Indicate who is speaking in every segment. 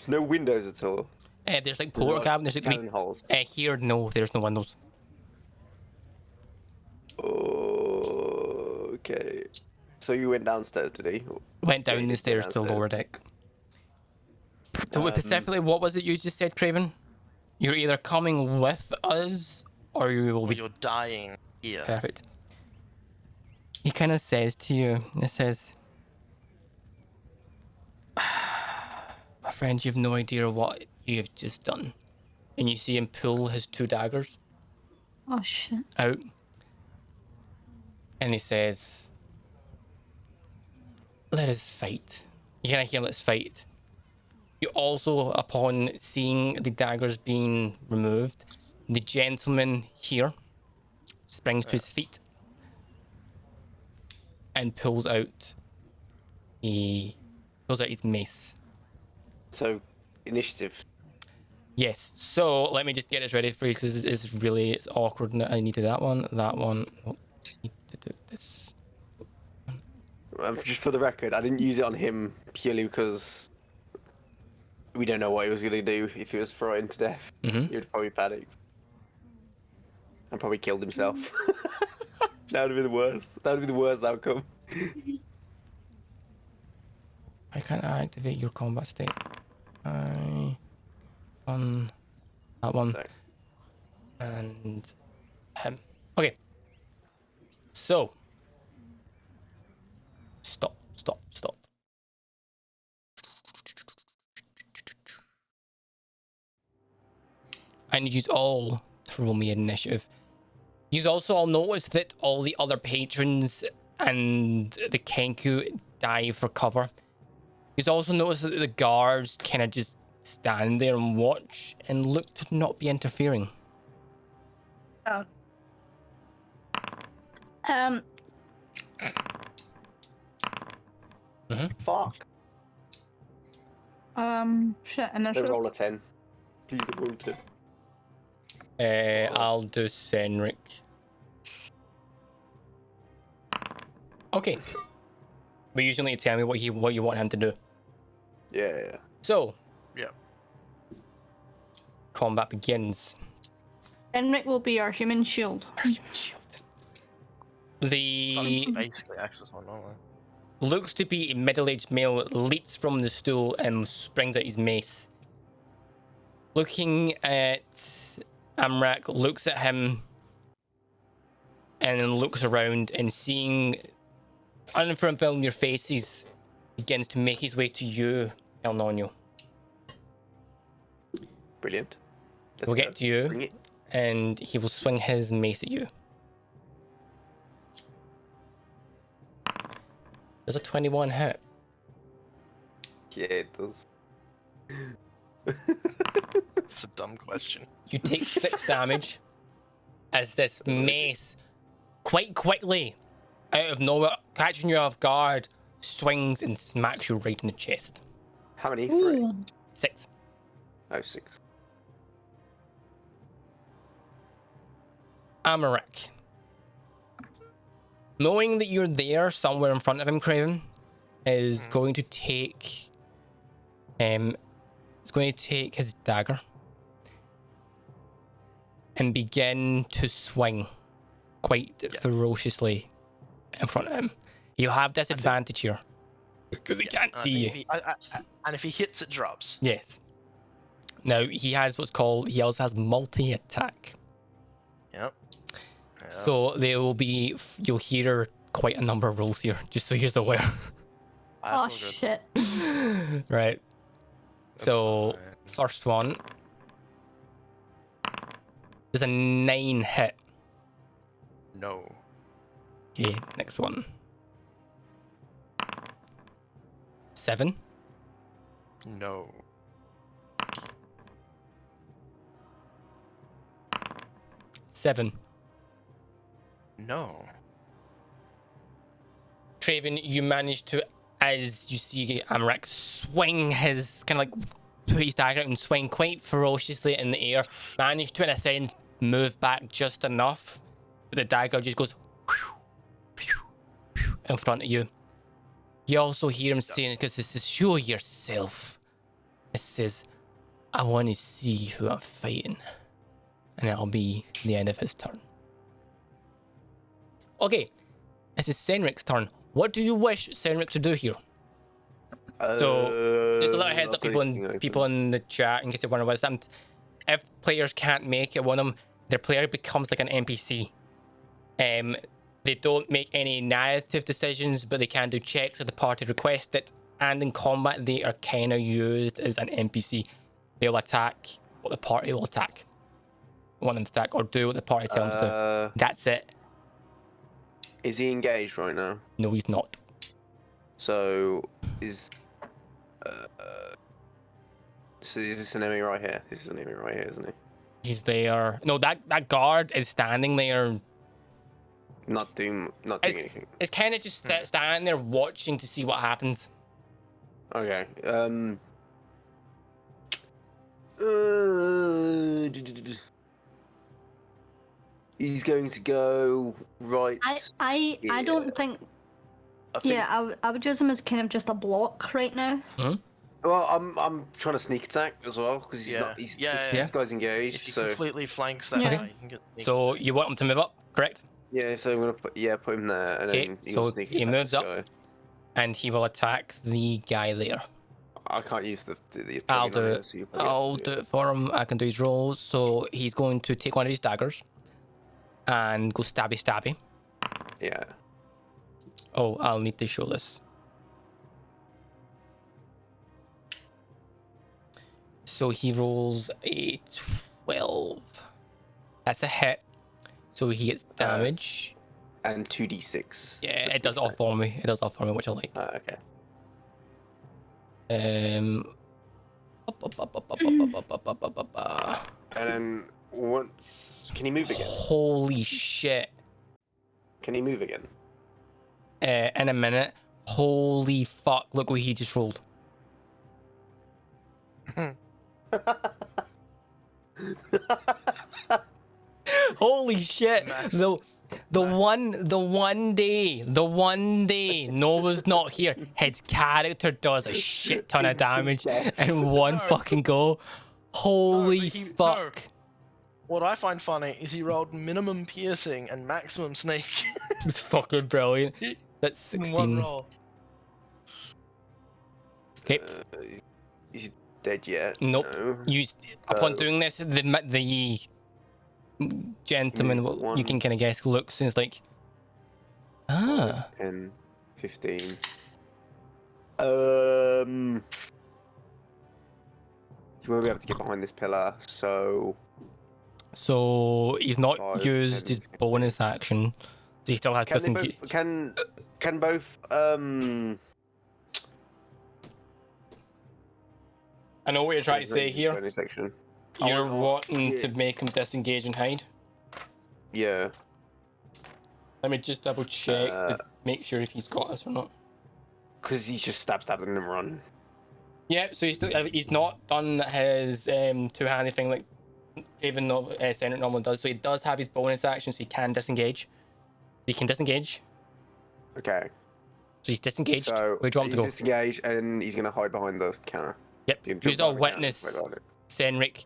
Speaker 1: no windows at all.
Speaker 2: There's like portal cabin. There's like
Speaker 1: holes.
Speaker 2: here, no, there's no windows.
Speaker 1: Okay. So you went downstairs today?
Speaker 2: Went down the stairs to the lower deck. So specifically, what was it you just said, Craven? You're either coming with us, or you will be.
Speaker 3: You're dying here.
Speaker 2: Perfect. He kind of says to you, it says, my friend, you have no idea what you have just done. And you see him pull his 2 daggers
Speaker 4: Oh shit.
Speaker 2: out. And he says, let us fight. You kind of hear, let's fight. You also, upon seeing the daggers being removed, the gentleman here springs to his feet and pulls out his mace.
Speaker 1: So, initiative.
Speaker 2: Yes. So let me just get this ready for you because it's awkward. I need to do that one. Oh, I need to do this.
Speaker 1: Just for the record, I didn't use it on him purely because we don't know what he was going to do if he was frightened to death.
Speaker 2: Mm-hmm.
Speaker 1: He would probably panicked. And probably killed himself. That would be the worst. That would be the worst outcome.
Speaker 2: I can't activate your combat state. That one.
Speaker 1: Sorry.
Speaker 2: And him. Okay. So. Stop. I need you all to roll me initiative. You also all notice that all the other patrons and the Kenku dive for cover. You also notice that the guards kind of just stand there and watch and look to not be interfering.
Speaker 4: Oh.
Speaker 1: Fuck.
Speaker 4: Shit,
Speaker 1: Don't
Speaker 4: initiative.
Speaker 1: roll a 10. Please don't roll a 10.
Speaker 2: I'll do Senric. Okay. But usually tell me what you want him to do.
Speaker 1: Yeah.
Speaker 2: So.
Speaker 3: Yeah.
Speaker 2: Combat begins.
Speaker 4: Enric will be our human shield.
Speaker 2: Shield. The
Speaker 3: Basically access one, don't
Speaker 2: looks to be a middle-aged male leaps from the stool and springs out his mace. Looking at Amrak, looks at him and then looks around and seeing unfamiliar faces begins to make his way to you, El Nino.
Speaker 1: Brilliant.
Speaker 2: We'll get to
Speaker 1: Bring
Speaker 2: you
Speaker 1: it.
Speaker 2: and he will swing his mace at you. Does a 21 hit?
Speaker 1: Yeah, it does.
Speaker 3: It's a dumb question.
Speaker 2: You take 6 damage as this mace quite quickly, out of nowhere, catching you off guard, swings and smacks you right in the chest.
Speaker 1: How many?
Speaker 4: Ooh.
Speaker 2: 6.
Speaker 1: Oh, 6.
Speaker 2: Amarak. Knowing that you're there somewhere in front of him, Craven, is going to take his dagger and begin to swing quite ferociously in front of him. He'll have disadvantage here because he can't see you.
Speaker 3: And if he hits, it drops.
Speaker 2: Yes. Now he also has multi-attack.
Speaker 3: Yep.
Speaker 2: So there will be, you'll hear quite a number of rolls here, just so you're aware.
Speaker 4: Oh
Speaker 3: That's all good.
Speaker 4: shit.
Speaker 2: Right.
Speaker 3: That's
Speaker 2: So
Speaker 3: fine.
Speaker 2: first one. There's a 9 hit.
Speaker 3: No.
Speaker 2: Okay, next one. 7.
Speaker 3: No.
Speaker 2: 7.
Speaker 3: No.
Speaker 2: Craven, you manage to, as you see Amrak swing his, kind of like, put his dagger out and swing quite ferociously in the air, manage to, in a sense, move back just enough, but the dagger just goes in front of you. You also hear him saying, because this is show yourself. It says, I want to see who I'm fighting. And that'll be the end of his turn. Okay, this is Senric's turn. What do you wish Senric to do here? So, just a little heads up, people in the chat, in case you wonder what's that. If players can't make it, one of them, their player becomes like an NPC. They don't make any narrative decisions, but they can do checks if the party requests it. And in combat, they are kind of used as an NPC. They'll attack what the party will attack. Want them to attack, or do what the party tell them to do. That's it.
Speaker 1: Is he engaged right now?
Speaker 2: No, he's not.
Speaker 1: So is this an enemy right here? This is an enemy right here, isn't he?
Speaker 2: He's there. No, that guard is standing there.
Speaker 1: Not doing anything.
Speaker 2: It's kind of just standing there watching to see what happens.
Speaker 1: Okay. He's going to go right.
Speaker 4: I don't think. Yeah, I would use him as kind of just a block right now.
Speaker 1: Well, I'm trying to sneak attack as well because he's not. This guy's engaged.
Speaker 3: If he
Speaker 1: so
Speaker 3: completely flanks that
Speaker 4: Yeah.
Speaker 3: guy, you can get sneak.
Speaker 2: So you want him to move up, correct?
Speaker 1: yeah, so I'm gonna put him there, and
Speaker 2: Okay,
Speaker 1: then
Speaker 2: so
Speaker 1: sneak
Speaker 2: he
Speaker 1: attack
Speaker 2: moves
Speaker 1: this
Speaker 2: up.
Speaker 1: guy.
Speaker 2: And he will attack the guy there.
Speaker 1: I can't use the
Speaker 2: I'll
Speaker 1: plugin
Speaker 2: do
Speaker 1: on
Speaker 2: it.
Speaker 1: here, so you probably
Speaker 2: I'll
Speaker 1: have to
Speaker 2: do it for him. I can do his rolls. So he's going to take one of his daggers and go stabby stabby.
Speaker 1: Yeah.
Speaker 2: Oh, I'll need to show this. So he rolls a 12. That's a hit. So he gets damage.
Speaker 1: And 2d6.
Speaker 2: Yeah, it does all for me. It does all for me, which I like.
Speaker 1: Okay.
Speaker 2: And
Speaker 1: then once, can he move again?
Speaker 2: holy shit.
Speaker 1: Can he move again?
Speaker 2: In a minute. Holy fuck, look what he just rolled. Holy shit.
Speaker 3: Nice.
Speaker 2: The one day Nova's not here, his character does a shit ton of damage in one
Speaker 3: No.
Speaker 2: fucking go. Holy
Speaker 3: but
Speaker 2: fuck.
Speaker 3: What I find funny is he rolled minimum piercing and maximum snake
Speaker 2: It's fucking brilliant. That's
Speaker 3: in one
Speaker 2: 16.
Speaker 3: roll.
Speaker 2: Okay.
Speaker 1: Is he dead yet?
Speaker 2: Nope.
Speaker 1: No.
Speaker 2: Upon
Speaker 1: Oh.
Speaker 2: doing this, the gentleman,
Speaker 1: Moved
Speaker 2: you can kind of guess, looks and is like,
Speaker 1: 10, 15. You won't be able to get behind this pillar, so
Speaker 2: So he's not
Speaker 1: 5,
Speaker 2: used
Speaker 1: 10,
Speaker 2: his bonus action, so he still has
Speaker 1: can they
Speaker 2: disengage.
Speaker 1: both, can both
Speaker 2: I know what you're trying to say here.
Speaker 1: bonus section.
Speaker 2: You're wanting
Speaker 1: yeah.
Speaker 2: to make him disengage and hide.
Speaker 1: Yeah.
Speaker 2: Let me just double check to make sure if he's got this or not.
Speaker 1: Because he's just stab and then run.
Speaker 2: Yeah, so he's not done his two-handed thing like even though Senate normally does. So he does have his bonus action, so he can disengage. He can disengage.
Speaker 1: Okay.
Speaker 2: So he's disengaged.
Speaker 1: So
Speaker 2: Where do you want him
Speaker 1: he's
Speaker 2: to go?
Speaker 1: disengaged and he's gonna hide behind the counter.
Speaker 2: Yep.
Speaker 1: You can
Speaker 2: Who's
Speaker 1: jump
Speaker 2: a
Speaker 1: behind the counter,
Speaker 2: witness?
Speaker 1: right behind it.
Speaker 2: Senric,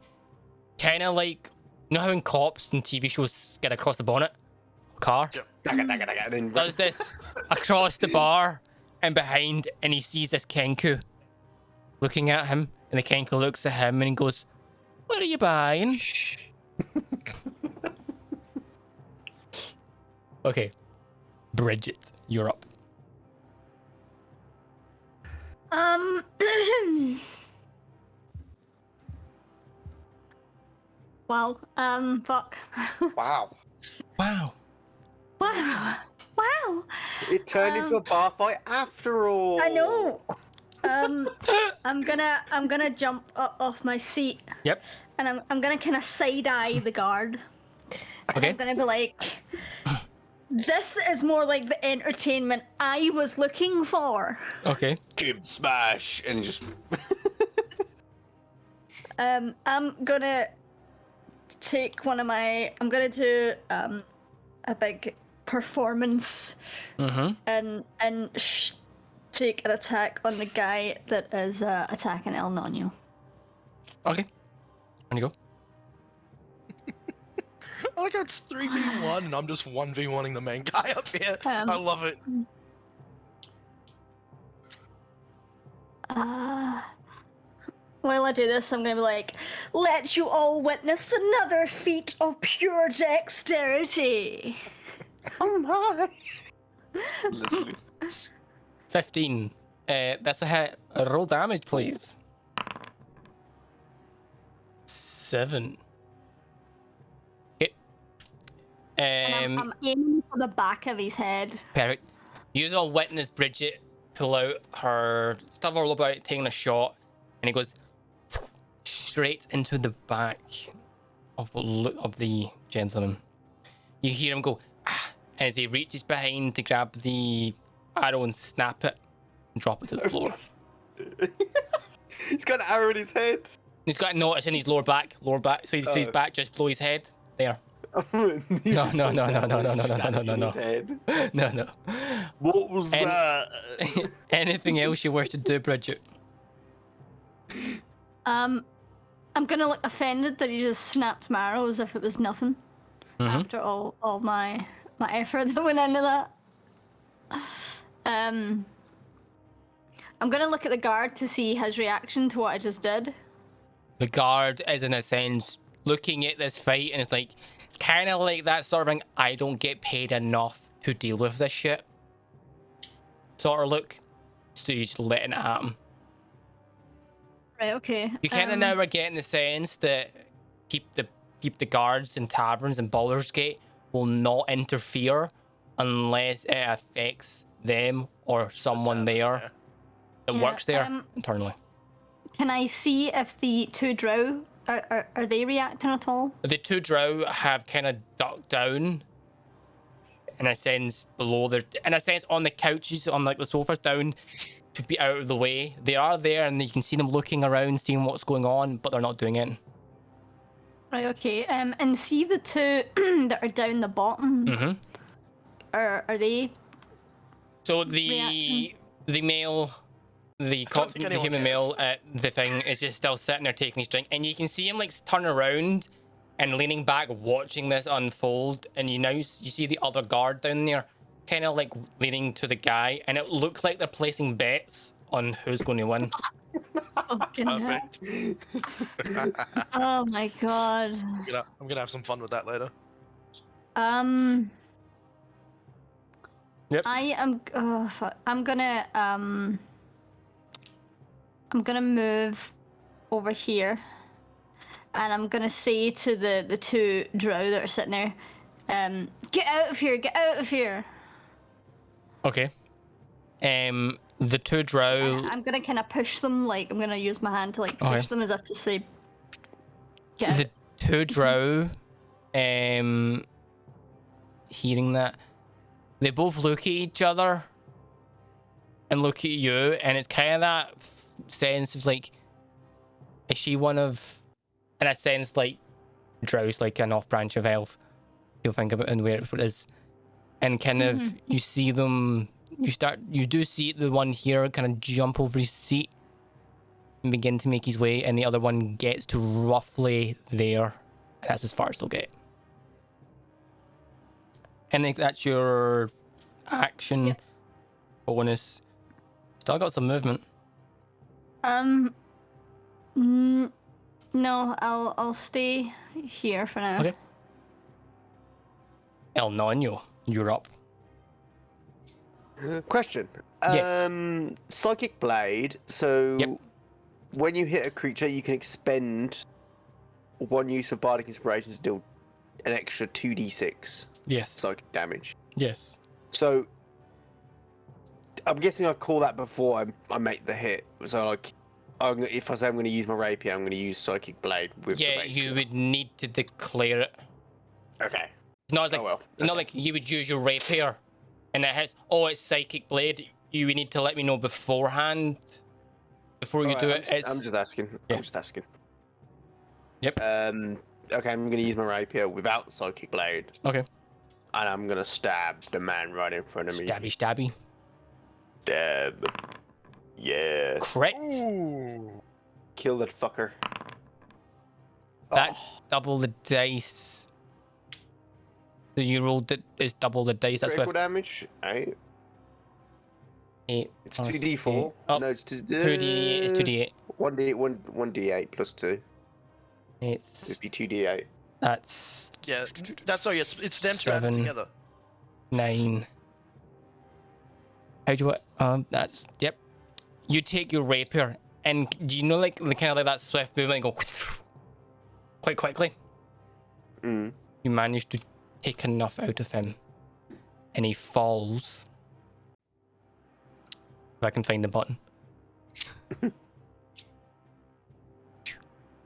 Speaker 2: kind of like, you know how in cops and TV shows get across the bonnet of a car?
Speaker 3: Yep.
Speaker 1: And then
Speaker 2: Does this across the bar and behind, and he sees this Kenku looking at him, and the Kenku looks at him and he goes, "What are you buying?" Okay, Bridget, you're up.
Speaker 4: Wow. Fuck.
Speaker 1: Wow.
Speaker 2: Wow.
Speaker 4: Wow. Wow.
Speaker 1: It turned into a bar fight after all.
Speaker 4: I know. I'm gonna jump up off my seat
Speaker 2: Yep.
Speaker 4: and I'm gonna kind of side eye the guard. And
Speaker 2: Okay.
Speaker 4: I'm gonna be like, this is more like the entertainment I was looking for.
Speaker 2: Okay.
Speaker 1: Cube smash and just.
Speaker 4: I'm gonna take one of my. I'm gonna do a big performance and take an attack on the guy that is attacking El Nino.
Speaker 2: Okay. On you go.
Speaker 3: I like how it's 3v1 and I'm just 1v1ing the main guy up here. I love it.
Speaker 4: While I do this, I'm gonna be like, let you all witness another feat of pure dexterity.
Speaker 1: Oh my! Listening.
Speaker 2: 15. That's a hit. Roll damage, please. 7. Okay.
Speaker 4: And I'm aiming for the back of his head.
Speaker 2: Perfect. You all witness Bridget pull out her stuff all about taking a shot, and he goes straight into the back of the gentleman. You hear him go, ah, as he reaches behind to grab the arrow and snap it and drop it to the floor.
Speaker 1: He's got an arrow in his head.
Speaker 2: He's got a notice in his lower back, so he's his back just below his head. There.
Speaker 1: No.
Speaker 2: No.
Speaker 1: His head.
Speaker 2: No.
Speaker 1: What was that?
Speaker 2: Anything else you wish to do, Bridget?
Speaker 4: I'm gonna look offended that he just snapped my arrow as if it was nothing. After all my effort that went into that. I'm gonna look at the guard to see his reaction to what I just did.
Speaker 2: The guard is in a sense looking at this fight, and it's kind of like that sort of thing. I don't get paid enough to deal with this shit sort of look. So you're just letting it happen.
Speaker 4: Right. Okay.
Speaker 2: You kind of now are getting the sense that keep the guards in taverns and Baldur's Gate will not interfere unless it affects them or someone there that works there internally.
Speaker 4: Can I see if the two drow are they reacting at all?
Speaker 2: The two drow have kind of ducked down in a sense on the couches, on like the sofas down to be out of the way. They are there and you can see them looking around, seeing what's going on, but they're not doing it.
Speaker 4: Right, okay. And see the two that are down the bottom. Are they? So the
Speaker 2: male, the human male at the thing is just still sitting there taking his drink, and you can see him like turn around and leaning back, watching this unfold. And you see the other guard down there, kind of like leaning to the guy, and it looks like they're placing bets on who's going to win.
Speaker 3: Perfect.
Speaker 4: Oh my god.
Speaker 3: I'm gonna have some fun with that later.
Speaker 2: Yep.
Speaker 4: I am. I'm gonna move over here, and I'm gonna say to the two drow that are sitting there, "Get out of here! Get out of here!"
Speaker 2: Okay. The two drow.
Speaker 4: I'm gonna kind of push them. Like I'm gonna use my hand to like push them as if to say, "Get out."
Speaker 2: The two drow. Hearing that, they both look at each other and look at you, and it's kind of that sense of like, is she one of, in a sense, like drow's like an off branch of elf, you'll think about it and where it is, and kind of you see them, you do see the one here kind of jump over his seat and begin to make his way, and the other one gets to roughly there. That's as far as they'll get. And that's your action bonus. Still got some movement.
Speaker 4: No, I'll stay here for now.
Speaker 2: Okay. El Nino, you're up.
Speaker 1: Question.
Speaker 2: Yes.
Speaker 1: Psychic Blade. So when you hit a creature, you can expend one use of Bardic Inspiration to deal an extra 2d6
Speaker 2: Yes.
Speaker 1: psychic damage.
Speaker 2: Yes.
Speaker 1: So I'm guessing I call that before I make the hit. So like, if I say I'm going to use my rapier, I'm going to use Psychic Blade with the rapier.
Speaker 2: You would need to declare it.
Speaker 1: Okay.
Speaker 2: It's not like
Speaker 1: Okay.
Speaker 2: not like you would use your rapier and it hits. Oh, it's Psychic Blade. You would need to let me know beforehand. Before you do it.
Speaker 1: I'm just asking.
Speaker 2: Yeah.
Speaker 1: I'm just asking.
Speaker 2: Yep.
Speaker 1: Okay, I'm going to use my rapier without Psychic Blade.
Speaker 2: Okay.
Speaker 1: And I'm going to stab the man right in front of me.
Speaker 2: Stabby.
Speaker 1: Stab. Yeah.
Speaker 2: Crit.
Speaker 3: Ooh.
Speaker 1: Kill that fucker.
Speaker 2: That's double the dice. So you rolled it. It's double the dice. That's
Speaker 1: Critical
Speaker 2: with
Speaker 1: damage. 8.
Speaker 2: 8.
Speaker 1: It's 2d4.
Speaker 2: Oh,
Speaker 1: No, it's
Speaker 2: 2d8. It's 2d8.
Speaker 1: 1d8 plus 2. It'd be 2d8.
Speaker 2: That's
Speaker 3: Yeah, that's sorry. It's them two added
Speaker 2: 7.
Speaker 3: together.
Speaker 2: 9. How do you that's yep. You take your rapier and do you know like kind of like that swift movement and go quite quickly?
Speaker 1: Mm.
Speaker 2: You manage to take enough out of him and he falls. If I can find the button.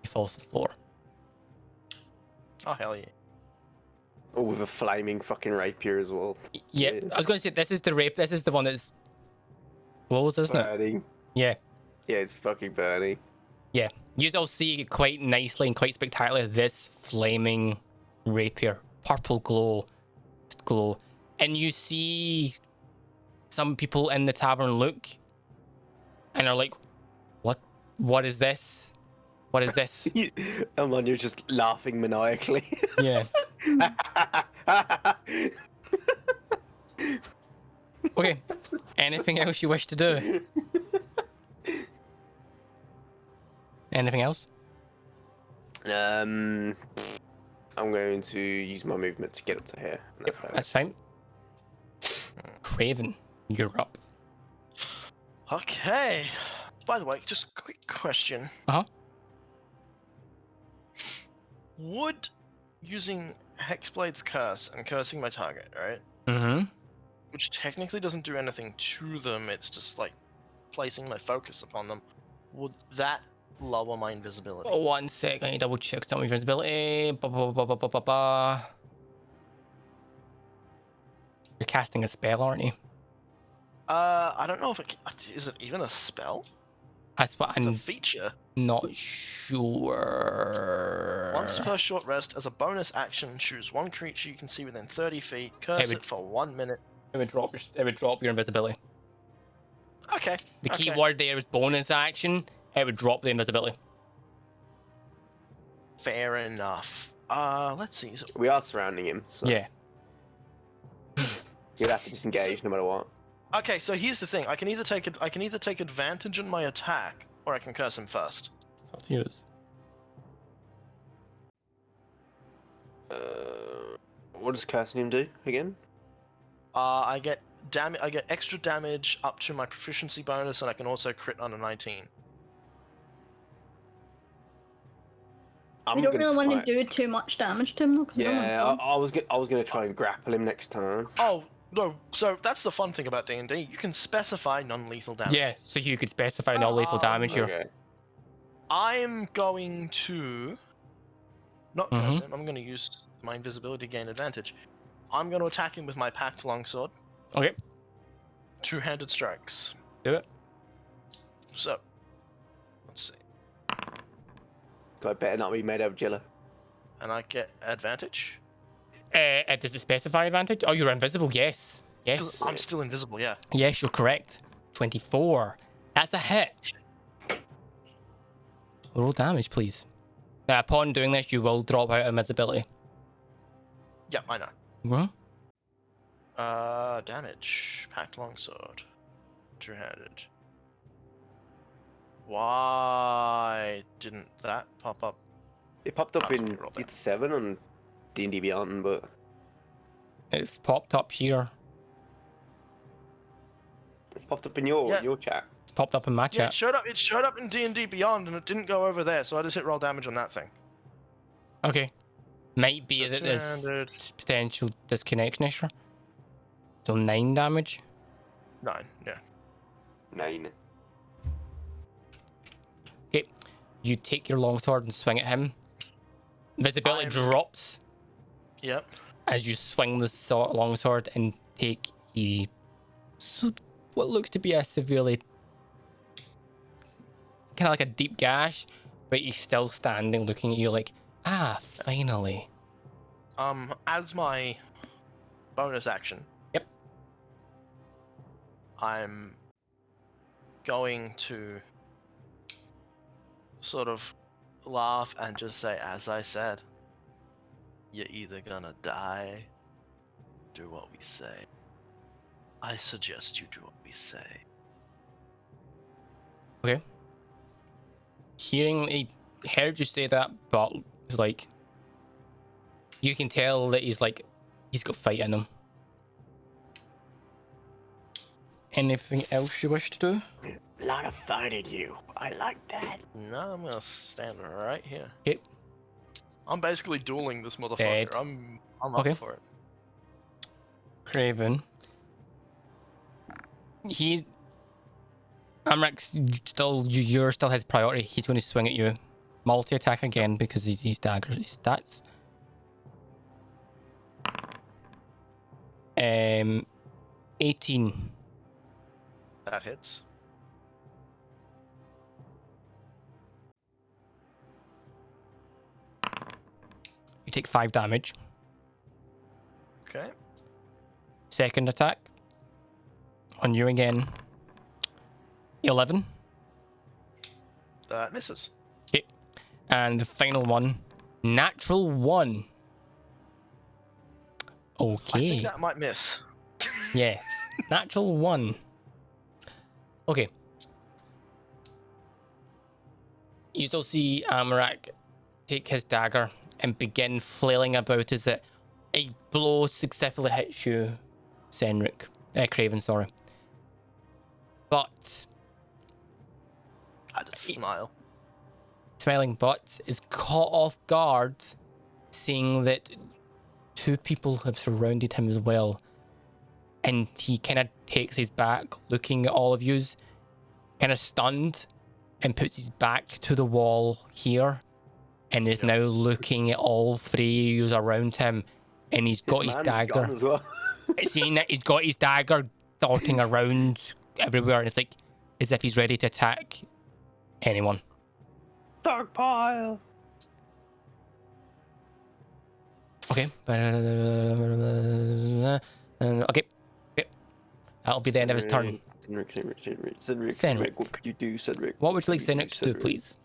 Speaker 2: He falls to the floor.
Speaker 3: Oh hell yeah!
Speaker 1: Oh, with a flaming fucking rapier as well.
Speaker 2: Yeah, I was going to say this is the rape. This is the one that's blows, isn't it?
Speaker 1: Burning.
Speaker 2: Yeah.
Speaker 1: Yeah, it's fucking burning.
Speaker 2: Yeah, you all see quite nicely and quite spectacularly this flaming rapier, purple glow, and you see some people in the tavern look and are like, "What is this? What is this?"
Speaker 1: And then you're just laughing maniacally.
Speaker 2: Yeah. Okay. Anything else you wish to do? Anything else?
Speaker 1: I'm going to use my movement to get up to here. And that's about
Speaker 2: That's fine. Craven, you're up.
Speaker 3: Okay. By the way, just a quick question.
Speaker 2: Uh-huh.
Speaker 3: Would using Hexblade's curse and cursing my target, right?
Speaker 2: Mm-hmm.
Speaker 3: Which technically doesn't do anything to them, it's just like placing my focus upon them. Would that lower my invisibility?
Speaker 2: Oh, 1 sec. I need to double check some invisibility. Ba. You're casting a spell, aren't you?
Speaker 3: I don't know if is it even a spell?
Speaker 2: That's what
Speaker 3: It's a
Speaker 2: I'm
Speaker 3: feature.
Speaker 2: not sure.
Speaker 3: Once per short rest, as a bonus action, choose one creature you can see within 30 feet, curse
Speaker 2: would-
Speaker 3: it for 1 minute.
Speaker 2: It would drop your invisibility.
Speaker 3: Okay.
Speaker 2: The key
Speaker 3: okay.
Speaker 2: word there is bonus action. It would drop the invisibility.
Speaker 3: Fair enough. Let's see. So,
Speaker 1: We are surrounding him, so
Speaker 2: Yeah.
Speaker 1: you'd have to disengage no matter what.
Speaker 3: okay, so here's the thing. I can either take advantage on my attack, or I can curse him first.
Speaker 2: It's up to you.
Speaker 1: What does cursing him do again?
Speaker 3: I get extra damage up to my proficiency bonus, and I can also crit on a 19.
Speaker 4: We don't really want to do too much damage to him, though. 'Cause we don't want to
Speaker 1: Yeah,
Speaker 4: kill him.
Speaker 1: I was gonna try and grapple him next time.
Speaker 3: Oh no! So that's the fun thing about D&D. You can specify non-lethal damage.
Speaker 2: Yeah, so you could specify no lethal damage here.
Speaker 1: Okay.
Speaker 3: I'm going to not curse
Speaker 2: Mhm.
Speaker 3: him. I'm going to use my invisibility to gain advantage. I'm going to attack him with my packed longsword.
Speaker 2: Okay,
Speaker 3: Two-handed strikes.
Speaker 2: do it.
Speaker 3: So, let's see.
Speaker 1: I better not be made out of jello.
Speaker 3: And I get advantage.
Speaker 2: Does it specify advantage? Oh, you're invisible. Yes.
Speaker 3: 'Cause
Speaker 2: Yes.
Speaker 3: I'm still invisible, yeah.
Speaker 2: Yes, you're correct. 24. That's a hit. Roll damage, please. Now, upon doing this, you will drop out of invisibility.
Speaker 3: Yeah, I know.
Speaker 2: Mm-hmm.
Speaker 3: Damage. Packed longsword. Two-handed. Why didn't that pop up?
Speaker 1: It popped up
Speaker 3: Oh,
Speaker 1: in
Speaker 3: roll that.
Speaker 1: it's 7 on D&D Beyond, but
Speaker 2: It's popped up here.
Speaker 1: it's popped up in your
Speaker 3: Yeah.
Speaker 1: chat.
Speaker 2: It's popped up in my
Speaker 3: Yeah,
Speaker 2: chat.
Speaker 3: it showed up in D&D Beyond, and it didn't go over there, so I just hit roll damage on that thing.
Speaker 2: Okay. Might be
Speaker 3: So
Speaker 2: that there's
Speaker 3: two-handed.
Speaker 2: potential disconnection extra. So 9 damage.
Speaker 3: 9, yeah.
Speaker 1: 9.
Speaker 2: Okay. You take your longsword and swing at him. Visibility
Speaker 3: I'm-
Speaker 2: drops
Speaker 3: Yep.
Speaker 2: as you swing the longsword and take what looks to be a severely kind of like a deep gash, but he's still standing looking at you like, finally.
Speaker 3: As my bonus action.
Speaker 2: Yep.
Speaker 3: I'm going to sort of laugh and just say, as I said, you're either gonna die, do what we say. I suggest you do what we say.
Speaker 2: Okay. He heard you say that, but it's like you can tell that he's got fight in him. Anything else you wish to do?
Speaker 1: A lot of fight in you. I like that.
Speaker 3: No, I'm gonna stand right here.
Speaker 2: Okay.
Speaker 3: I'm basically dueling this motherfucker.
Speaker 2: Dead.
Speaker 3: I'm
Speaker 2: Okay.
Speaker 3: up for it.
Speaker 2: Craven. Amrax you're still his priority. He's going to swing at you. Multi-attack again because he's daggers his stats. 18.
Speaker 3: That hits.
Speaker 2: You take 5 damage.
Speaker 3: Okay.
Speaker 2: Second attack. On you again. 11.
Speaker 3: That misses.
Speaker 2: Okay. And the final one. Natural 1.
Speaker 3: I
Speaker 2: Okay.
Speaker 3: think that might miss.
Speaker 2: Yes. Natural 1. Okay. You still see Amarak take his dagger and begin flailing about as a blow successfully hits you, Craven, sorry. But
Speaker 3: I just smile.
Speaker 2: smiling but is caught off guard seeing that 2 people have surrounded him as well. And he kind of takes his back, looking at all of yous, kind of stunned, and puts his back to the wall here, and is now looking at all 3 of yous around him, and he's got his
Speaker 1: man's
Speaker 2: dagger.
Speaker 1: gone as well.
Speaker 2: Seeing that he's got his dagger darting around everywhere, and it's like as if he's ready to attack anyone.
Speaker 1: Stockpile.
Speaker 2: Okay. Okay. That'll be the end of his turn.
Speaker 1: Cedric, what could you do, Cedric?
Speaker 2: What would you like Cedric to do, please?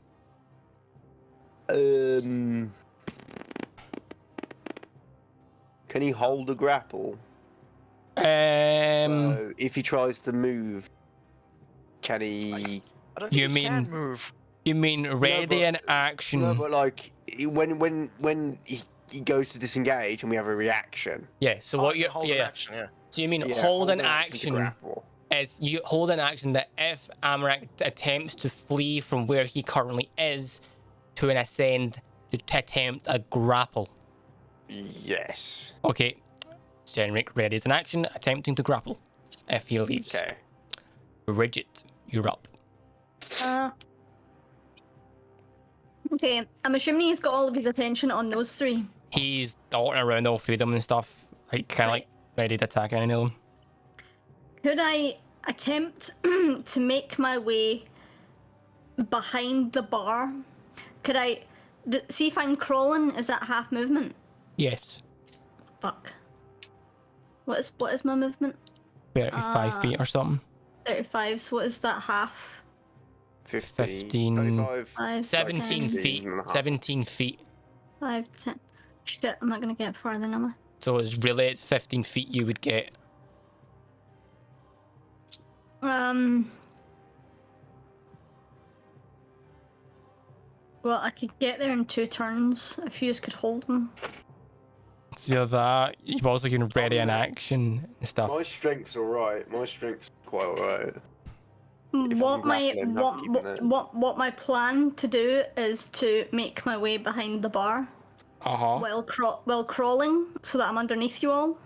Speaker 1: Can he hold a grapple? If he tries to move, can he?
Speaker 3: I don't think
Speaker 2: You
Speaker 3: he can
Speaker 2: mean-
Speaker 3: move.
Speaker 2: You mean ready in action?
Speaker 1: No, but like when he goes to disengage and we have a reaction.
Speaker 2: Yeah. So
Speaker 3: Oh,
Speaker 2: what
Speaker 3: I
Speaker 2: you?
Speaker 3: can hold an
Speaker 2: Yeah.
Speaker 3: action, yeah.
Speaker 2: So you mean
Speaker 1: Yeah,
Speaker 2: hold an
Speaker 1: to
Speaker 2: action
Speaker 1: grapple.
Speaker 2: is you hold an action that if Amarak attempts to flee from where he currently is to an ascend to attempt a grapple.
Speaker 1: Yes.
Speaker 2: Okay. Cedric ready as an action, attempting to grapple. If he leaves.
Speaker 1: Okay.
Speaker 2: Bridget, you're up.
Speaker 4: Okay, I'm assuming he's got all of his attention on those 3.
Speaker 2: He's darting around all 3 of them and stuff, like kind of like ready to attack any of them.
Speaker 4: Could I attempt to make my way behind the bar? Could I see if I'm crawling? Is that half movement?
Speaker 2: Yes.
Speaker 4: Fuck. What is my movement?
Speaker 2: 35 feet or something.
Speaker 4: 35. So what is that half?
Speaker 2: 15,
Speaker 1: 35.
Speaker 4: 5,
Speaker 2: 17
Speaker 4: 10,
Speaker 2: feet.
Speaker 1: and a half.
Speaker 2: 17 feet.
Speaker 4: 5, 10. Shit, I'm not gonna get farther, am
Speaker 2: So it's 15 feet you would get.
Speaker 4: I? Well, I could get there in 2 turns if you could hold them.
Speaker 2: So that you've also been ready in action and stuff.
Speaker 1: My strength's alright. My strength's quite alright. If
Speaker 4: What
Speaker 1: I'm
Speaker 4: my
Speaker 1: grappling, not keeping it.
Speaker 4: what my plan to do is to make my way behind the bar while crawling, so that I'm underneath you all,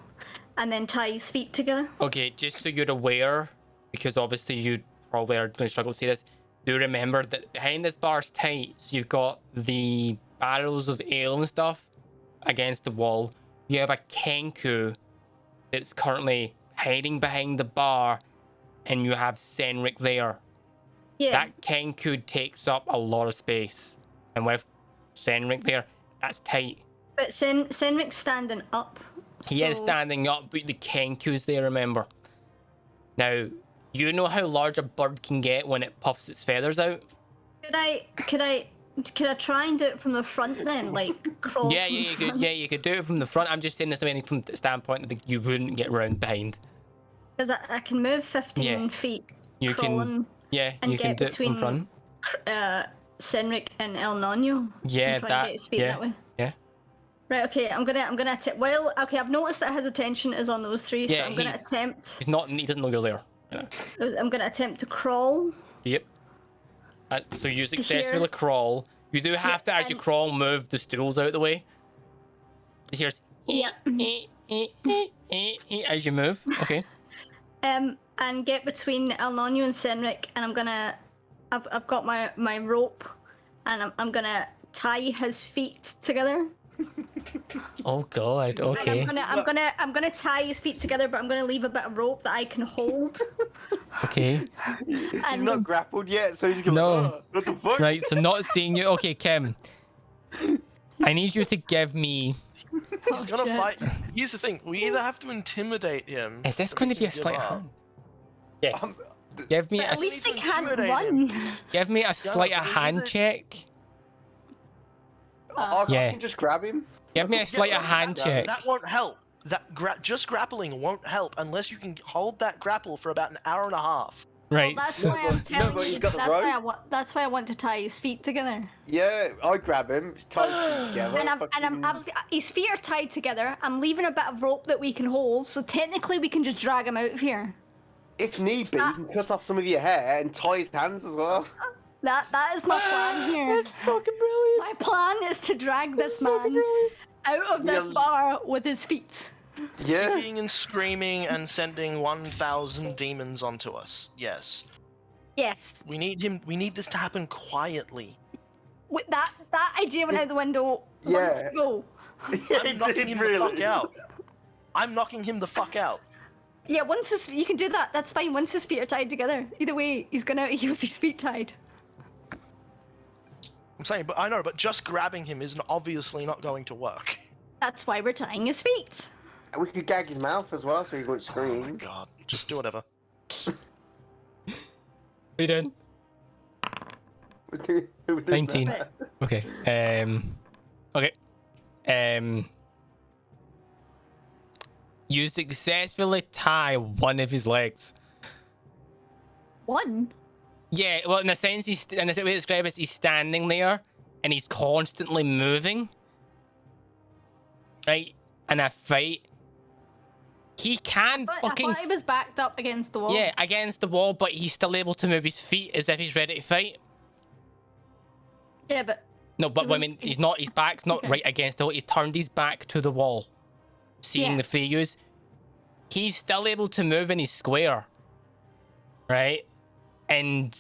Speaker 4: and then tie his feet together.
Speaker 2: Okay, just so you're aware, because obviously you probably are going to struggle to see this, do remember that behind this bar's tight, so you've got the barrels of ale and stuff against the wall. You have a Kenku that's currently hiding behind the bar, and you have Senric there.
Speaker 4: Yeah.
Speaker 2: That Kenku takes up a lot of space, and with Senric there, that's tight.
Speaker 4: But Senric's standing up.
Speaker 2: He is
Speaker 4: so-
Speaker 2: standing up, but the Kenku's there, remember. Now, you know how large a bird can get when it puffs its feathers out?
Speaker 4: Could I Can I try and do it from the front then, like crawl?
Speaker 2: Yeah,
Speaker 4: from
Speaker 2: yeah,
Speaker 4: the
Speaker 2: you could.
Speaker 4: front?
Speaker 2: Yeah, you could do it from the front. I'm just saying this from the standpoint that you wouldn't get round behind.
Speaker 4: Because I can move 15
Speaker 2: Yeah.
Speaker 4: feet.
Speaker 2: You
Speaker 4: crawling,
Speaker 2: can. Yeah,
Speaker 4: and
Speaker 2: you can
Speaker 4: get
Speaker 2: do it from
Speaker 4: between-
Speaker 2: front.
Speaker 4: Senric and El Nino.
Speaker 2: Yeah,
Speaker 4: and try and
Speaker 2: that.
Speaker 4: get his feet
Speaker 2: Yeah,
Speaker 4: that way.
Speaker 2: yeah.
Speaker 4: Right. Okay. I'm gonna well. Okay. I've noticed that his attention is on those three,
Speaker 2: Yeah,
Speaker 4: so I'm gonna attempt.
Speaker 2: He's not. He doesn't know you're there. You know?
Speaker 4: I'm gonna attempt to crawl.
Speaker 2: Yep. So you successfully crawl. You do have to, as you
Speaker 4: and-
Speaker 2: crawl, move the stools out of the way. Here's
Speaker 4: Yeah.
Speaker 2: as you move. Okay.
Speaker 4: And get between El Nino and Senric, and I'm gonna. I've got my rope, and I'm gonna tie his feet together.
Speaker 2: Oh God. Okay.
Speaker 4: And I'm gonna tie his feet together, but I'm gonna leave a bit of rope that I can hold.
Speaker 2: Okay.
Speaker 1: He's
Speaker 4: And-
Speaker 1: not grappled yet, so he's gonna.
Speaker 2: No.
Speaker 1: What the fuck?
Speaker 2: Right. So not seeing you. Okay, Kim. I need you to give me.
Speaker 3: He's gonna fight. Here's the thing: we either have to intimidate him.
Speaker 2: Is this
Speaker 3: or
Speaker 2: going
Speaker 3: we
Speaker 2: to be a
Speaker 3: can give
Speaker 2: slight
Speaker 3: up.
Speaker 2: hand? Yeah.
Speaker 1: Um,
Speaker 2: Give me
Speaker 4: But
Speaker 2: a.
Speaker 4: at least
Speaker 3: need
Speaker 4: he
Speaker 3: to
Speaker 4: can't
Speaker 3: intimidate
Speaker 4: run.
Speaker 2: Give me a slight
Speaker 3: but we
Speaker 2: hand
Speaker 3: either-
Speaker 2: check.
Speaker 1: I
Speaker 2: Yeah.
Speaker 1: can just grab him.
Speaker 2: Give me a slight hand check.
Speaker 3: That won't help. That just grappling won't help unless you can hold that grapple for about an hour and a half.
Speaker 2: Right.
Speaker 4: That's
Speaker 2: so-
Speaker 4: why I'm
Speaker 1: No,
Speaker 4: telling
Speaker 1: but he's
Speaker 4: you.
Speaker 1: got the
Speaker 4: That's why
Speaker 1: rope.
Speaker 4: that's why I want to tie his feet together.
Speaker 1: Yeah, I grab him, tie his feet together.
Speaker 4: And his feet are tied together. I'm leaving a bit of rope that we can hold, so technically we can just drag him out of here.
Speaker 1: If need be, you can cut off some of your hair and tie his hands as well.
Speaker 4: That is my plan here.
Speaker 2: That's fucking brilliant.
Speaker 4: My plan is to drag this
Speaker 2: fucking
Speaker 4: man
Speaker 2: brilliant.
Speaker 4: out of this
Speaker 1: Yeah.
Speaker 4: bar with his feet.
Speaker 1: Yeah.
Speaker 3: Kicking and screaming and sending 1,000 demons onto us. Yes.
Speaker 4: Yes.
Speaker 3: We need him. We need this to happen quietly.
Speaker 4: With that idea went out the window
Speaker 1: Yeah.
Speaker 4: months ago.
Speaker 3: I'm knocking him the fuck out. I'm knocking him the fuck out.
Speaker 4: Yeah, you can do that. That's fine. Once his feet are tied together. Either way, he's gonna out here with his feet tied.
Speaker 3: I'm saying, but I know, but just grabbing him is obviously not going to work.
Speaker 4: That's why we're tying his feet.
Speaker 1: We could gag his mouth as well so he won't
Speaker 3: Oh my
Speaker 1: scream.
Speaker 3: god. Just do whatever.
Speaker 2: What are you doing?
Speaker 1: We're doing
Speaker 2: 19.
Speaker 1: that.
Speaker 2: Okay. Okay. You successfully tie one of his legs.
Speaker 4: One.
Speaker 2: Yeah, well, in a sense, in the way to describe it, he's standing there and he's constantly moving. Right? In a fight. He can
Speaker 4: But I
Speaker 2: fucking.
Speaker 4: thought he was backed up against the wall.
Speaker 2: Yeah, against the wall, but he's still able to move his feet as if he's ready to fight.
Speaker 4: Yeah, but
Speaker 2: No, but I mean, he's not. His back's not
Speaker 4: Okay.
Speaker 2: right against the wall. He's turned his back to the wall, seeing
Speaker 4: Yeah.
Speaker 2: the three yous. He's still able to move in his square, right? And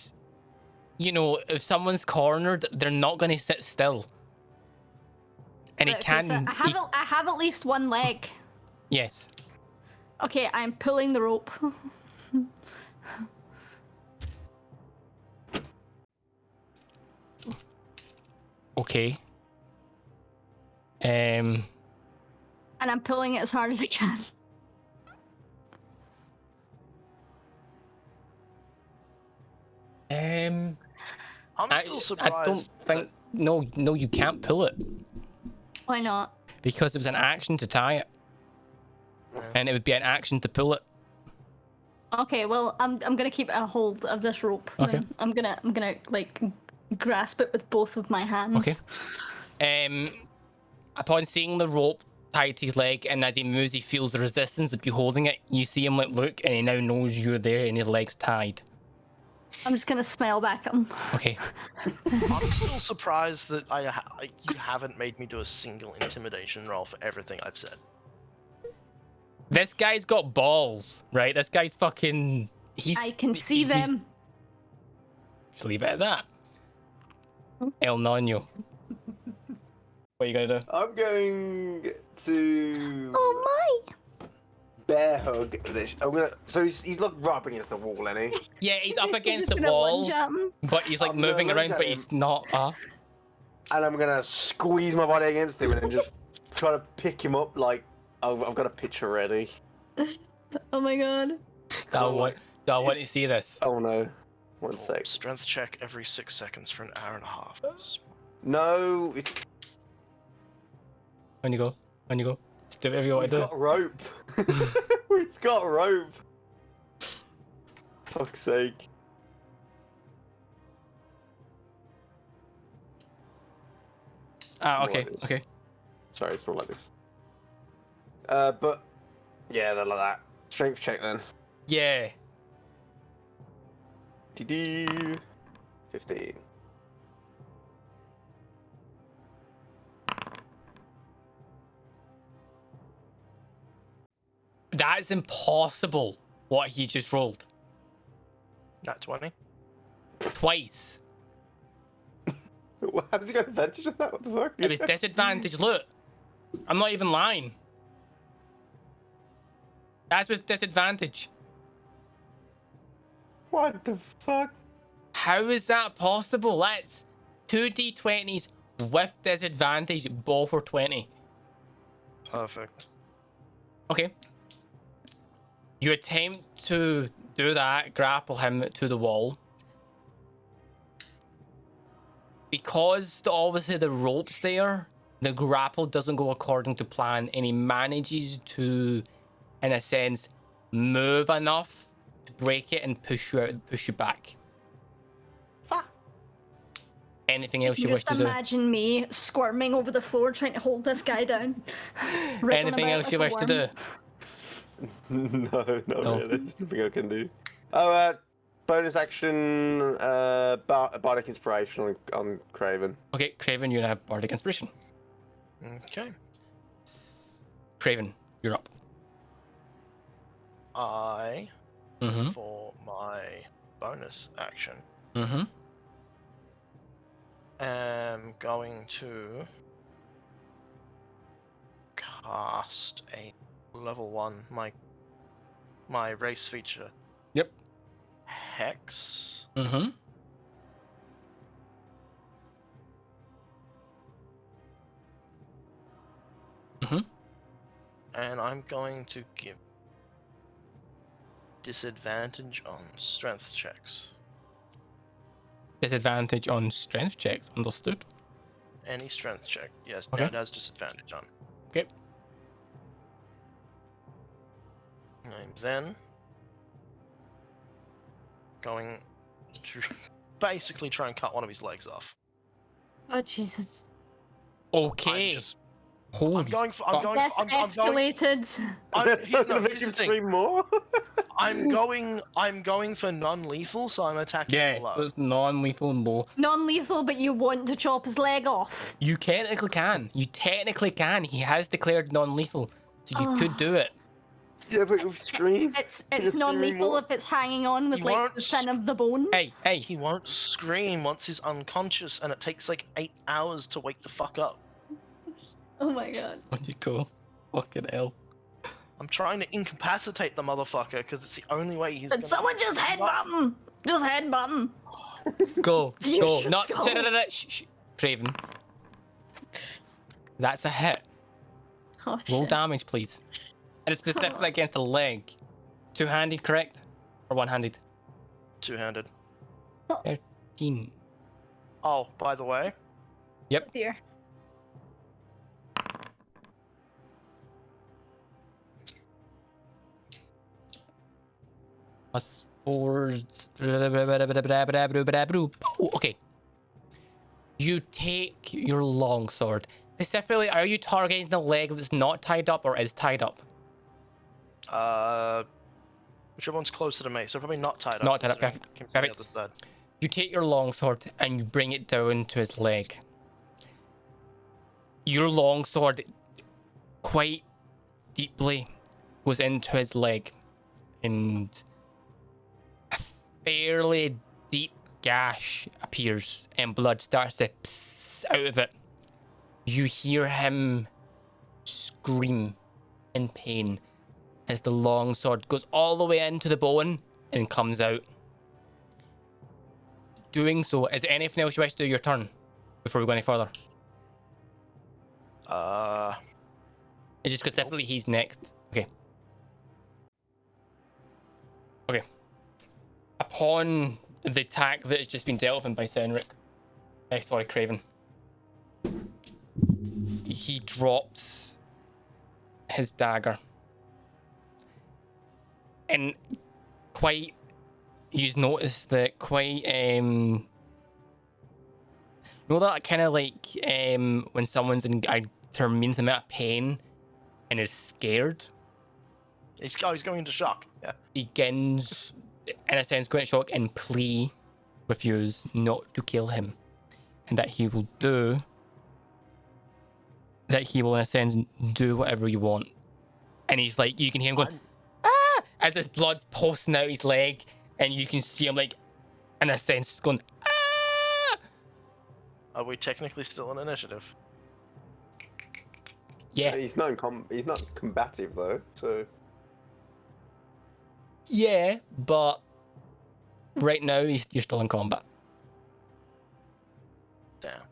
Speaker 2: you know, if someone's cornered, they're not going to sit still. And
Speaker 4: right,
Speaker 2: he can.
Speaker 4: okay, so I have at least one leg.
Speaker 2: Yes.
Speaker 4: Okay, I'm pulling the rope.
Speaker 2: Okay.
Speaker 4: And I'm pulling it as hard as I can.
Speaker 3: I'm still
Speaker 2: I
Speaker 3: surprised.
Speaker 2: don't think. No, you can't pull it
Speaker 4: Why not?
Speaker 2: because it was an action to tie it, and it would be an action to pull it.
Speaker 4: Okay, well, I'm gonna keep a hold of this rope.
Speaker 2: Okay.
Speaker 4: then. I'm gonna like grasp it with both of my hands.
Speaker 2: Okay. Upon seeing the rope tied to his leg, and as he moves, he feels the resistance of you holding it. You see him like look, and he now knows you're there, and his leg's tied.
Speaker 4: I'm just gonna smile back at him.
Speaker 2: Okay.
Speaker 3: I'm still surprised that you haven't made me do a single intimidation roll for everything I've said.
Speaker 2: This guy's got balls, right? This guy's fucking.
Speaker 4: I can see them.
Speaker 2: Just leave it at that. El Nino. What are you gonna do?
Speaker 1: I'm going to
Speaker 4: Oh my!
Speaker 1: bear hug this. I'm gonna. So he's like right up against the wall, isn't he?
Speaker 2: Yeah, he's up
Speaker 4: You're
Speaker 2: against
Speaker 4: just
Speaker 2: the
Speaker 4: gonna
Speaker 2: wall,
Speaker 4: lunge at him?
Speaker 2: but he's like
Speaker 1: I'm gonna
Speaker 2: moving
Speaker 1: lunge
Speaker 2: around,
Speaker 1: at
Speaker 2: but
Speaker 1: him.
Speaker 2: he's not.
Speaker 1: And I'm gonna squeeze my body against him and then just try to pick him up. Like I've got a picture ready.
Speaker 4: Oh my god.
Speaker 2: Do I want to see this?
Speaker 1: Oh no. 1 sec.
Speaker 3: Strength check every 6 seconds for an hour and a half.
Speaker 1: No,
Speaker 2: On you go. On you go. Just do whatever you want
Speaker 1: we've
Speaker 2: to
Speaker 1: got rope. We've got rope. Fuck's sake.
Speaker 2: Ah,
Speaker 1: More
Speaker 2: okay,
Speaker 1: like this.
Speaker 2: okay.
Speaker 1: Sorry, it's more like this. But yeah, they're like that. Strength check then.
Speaker 2: Yeah.
Speaker 1: TD 15.
Speaker 2: That's impossible, what he just rolled.
Speaker 3: Nat 20.
Speaker 2: Twice.
Speaker 1: How does he get advantage of that? What the fuck?
Speaker 2: It was disadvantage. Look. I'm not even lying. That's with disadvantage.
Speaker 1: What the fuck?
Speaker 2: How is that possible? That's 2d20s with disadvantage, both for 20.
Speaker 3: Perfect.
Speaker 2: Okay. You attempt to do that, grapple him to the wall. Because obviously the rope's there, the grapple doesn't go according to plan, and he manages to, in a sense, move enough to break it and push you out and push you back.
Speaker 4: Fuck.
Speaker 2: Anything else you wish
Speaker 4: Just
Speaker 2: to do?
Speaker 4: imagine me squirming over the floor trying to hold this guy down. Wriggling
Speaker 2: Anything
Speaker 4: about
Speaker 2: else
Speaker 4: like
Speaker 2: you
Speaker 4: a
Speaker 2: wish to do?
Speaker 1: No, not
Speaker 2: No.
Speaker 1: really. There's nothing I can do. Oh, bonus action, Bardic Inspiration on Craven.
Speaker 2: Okay, Craven, you now have Bardic Inspiration.
Speaker 3: Okay.
Speaker 2: Craven, you're up.
Speaker 3: I,
Speaker 2: Mm-hmm.
Speaker 3: for my bonus action,
Speaker 2: Mm-hmm.
Speaker 3: am going to cast a level 1, my race feature.
Speaker 2: Yep.
Speaker 3: Hex.
Speaker 2: Mm-hmm. Mm-hmm.
Speaker 3: And I'm going to give disadvantage on strength checks.
Speaker 2: Disadvantage on strength checks. Understood.
Speaker 3: Any strength check. Yes,
Speaker 2: Okay.
Speaker 3: it has disadvantage on.
Speaker 2: Okay.
Speaker 3: I'm then going to basically try and cut one of his legs off.
Speaker 4: Oh Jesus.
Speaker 2: Okay. Holy
Speaker 3: I'm going for. I'm
Speaker 2: fuck.
Speaker 3: going.
Speaker 4: This
Speaker 3: I'm going.
Speaker 4: escalated.
Speaker 1: That's not gonna make
Speaker 3: Here's
Speaker 1: him
Speaker 3: the thing.
Speaker 1: scream more.
Speaker 3: I'm going for non-lethal, so I'm attacking
Speaker 2: Yeah,
Speaker 3: low.
Speaker 2: so it's non-lethal and low.
Speaker 4: Non-lethal, but you want to chop his leg off.
Speaker 2: You technically can. You technically can. He has declared non-lethal, so you could do it.
Speaker 1: Yeah, but he'll scream.
Speaker 4: It's
Speaker 1: He'll scream
Speaker 4: non-lethal
Speaker 1: more.
Speaker 4: if it's hanging on with
Speaker 3: You
Speaker 4: like
Speaker 3: won't
Speaker 4: the fin of the bone.
Speaker 2: Hey, hey.
Speaker 3: He won't scream once he's unconscious, and it takes like 8 hours to wake the fuck up.
Speaker 4: Oh my god.
Speaker 2: On you go. Fucking hell.
Speaker 3: I'm trying to incapacitate the motherfucker because it's the only way he's.
Speaker 4: Did someone just headbutt him? Just headbutt him.
Speaker 2: Go.
Speaker 4: You
Speaker 2: Go.
Speaker 4: just
Speaker 2: Not.
Speaker 4: go.
Speaker 2: Shh. Craven. That's a hit.
Speaker 4: Oh
Speaker 2: Roll
Speaker 4: shit.
Speaker 2: damage, please. And it's specifically against the leg. Two-handed, correct? Or one-handed?
Speaker 3: Two-handed.
Speaker 2: 13.
Speaker 3: Oh, by the way,
Speaker 4: Dear.
Speaker 2: Plus 4. Okay. You take your longsword. Specifically, are you targeting the leg that's not tied up or is tied up?
Speaker 3: whichever one's closer to me, so probably not tied up.
Speaker 2: Not tied up,
Speaker 3: considering
Speaker 2: perfect,
Speaker 3: it came from the
Speaker 2: perfect.
Speaker 3: other side.
Speaker 2: You take your longsword and you bring it down to his leg. Your longsword quite deeply goes into his leg, and a fairly deep gash appears and blood starts to pss out of it. You hear him scream in pain as the longsword goes all the way into the bone and comes out. Doing so, is there anything else you wish to do your turn before we go any further? It's just specifically he's next. Okay. Okay. Upon the attack that has just been dealt with him by Senric. Sorry, Craven. drops his dagger. And you've noticed that know that kind of like when someone's in a tremendous amount of pain and is scared?
Speaker 3: He's going into shock. Yeah.
Speaker 2: He begins, in a sense, going into shock and plea with you not to kill him. And that he will, in a sense, do whatever you want. And he's like, you can hear him going, ah! As his blood's pulsing out his leg, and you can see him, like, in a sense, going, ah!
Speaker 3: Are we technically still in initiative?
Speaker 2: Yeah.
Speaker 1: He's not combative though, so.
Speaker 2: Yeah, but right now you're still in combat.
Speaker 3: Damn.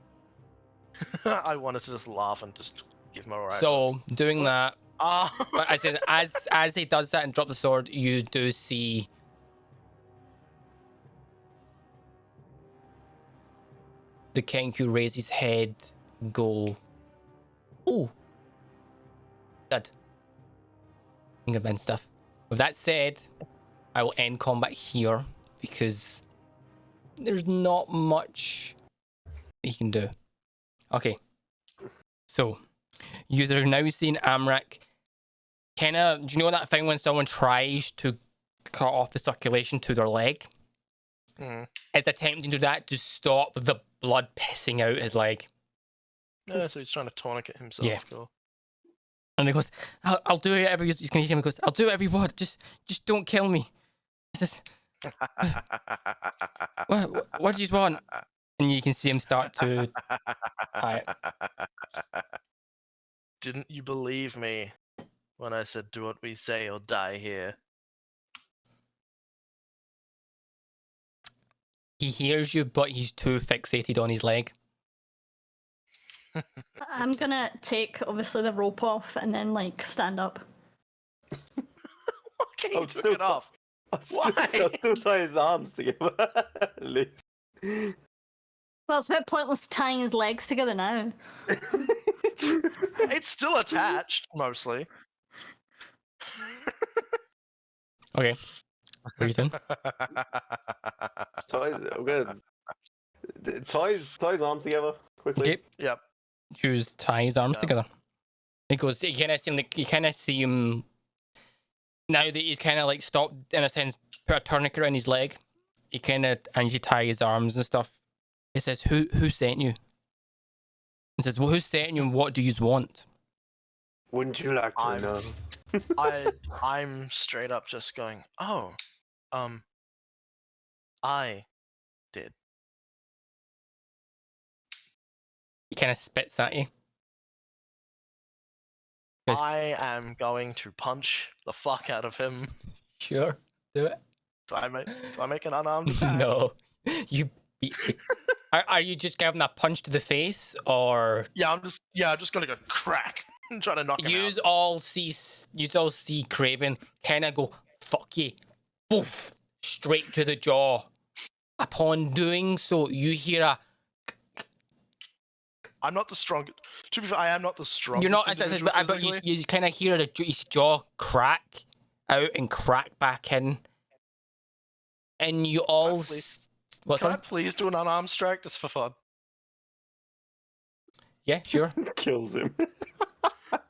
Speaker 3: I wanted to just laugh and just give him a right.
Speaker 2: So doing that,
Speaker 3: Ah.
Speaker 2: but I said as he does that and drop the sword, you do see the Kenku raise his head, go, oh, good. Think of stuff. With that said, I will end combat here because there's not much he can do. Okay. So, you are now seeing Amrak kind of, do you know that thing when someone tries to cut off the circulation to their leg? Is attempting to do that to stop the blood pissing out his leg.
Speaker 3: Yeah, so he's trying to tourniquet himself.
Speaker 2: Yeah.
Speaker 3: Cool.
Speaker 2: And he goes, I'll do whatever he's going to him. He goes, I'll do whatever you want. Just don't kill me. This is, what do you want? And you can see him start to.
Speaker 3: Didn't you believe me when I said, do what we say or die here?
Speaker 2: He hears you, but he's too fixated on his leg.
Speaker 4: I'm gonna take obviously the rope off and then like stand up.
Speaker 3: Okay,
Speaker 1: Oh,
Speaker 3: you took
Speaker 1: still
Speaker 3: it off. Why?
Speaker 1: I'll still tie his arms together. At least.
Speaker 4: Well, it's a bit pointless tying his legs together now.
Speaker 3: It's still attached, mostly.
Speaker 2: Okay. What are you doing?
Speaker 1: I'm gonna tie his arms together quickly.
Speaker 2: Okay.
Speaker 3: Yep.
Speaker 2: Choose tie his arms
Speaker 3: Yeah.
Speaker 2: together. He goes, you kind of see him now that he's kind of like stopped, in a sense, put a tourniquet around his leg. He kind of, and you tie his arms and stuff. He says, who sent you? He says, well, who sent you and what do you want?
Speaker 1: Wouldn't you like to know?
Speaker 3: I'm straight up just going, oh, I did.
Speaker 2: He kind of spits at you. Yes.
Speaker 3: I am going to punch the fuck out of him.
Speaker 2: Sure, do it.
Speaker 3: Do I make an unarmed attack?
Speaker 2: No, you beat. Are you just giving that punch to the face, or?
Speaker 3: Yeah, I'm just gonna go crack and try to knock him
Speaker 2: You
Speaker 3: out.
Speaker 2: all see Craven kind of go, fuck you, boof, straight to the jaw. Upon doing so, you hear a.
Speaker 3: I'm not the strongest. To be fair, I am not the strongest.
Speaker 2: You're not,
Speaker 3: individual
Speaker 2: but you
Speaker 3: physically.
Speaker 2: kind of hear his jaw crack out and crack back in, and you all. What's
Speaker 3: Can I
Speaker 2: that?
Speaker 3: please do an unarmed strike just for fun?
Speaker 2: Yeah, sure.
Speaker 1: Kills him.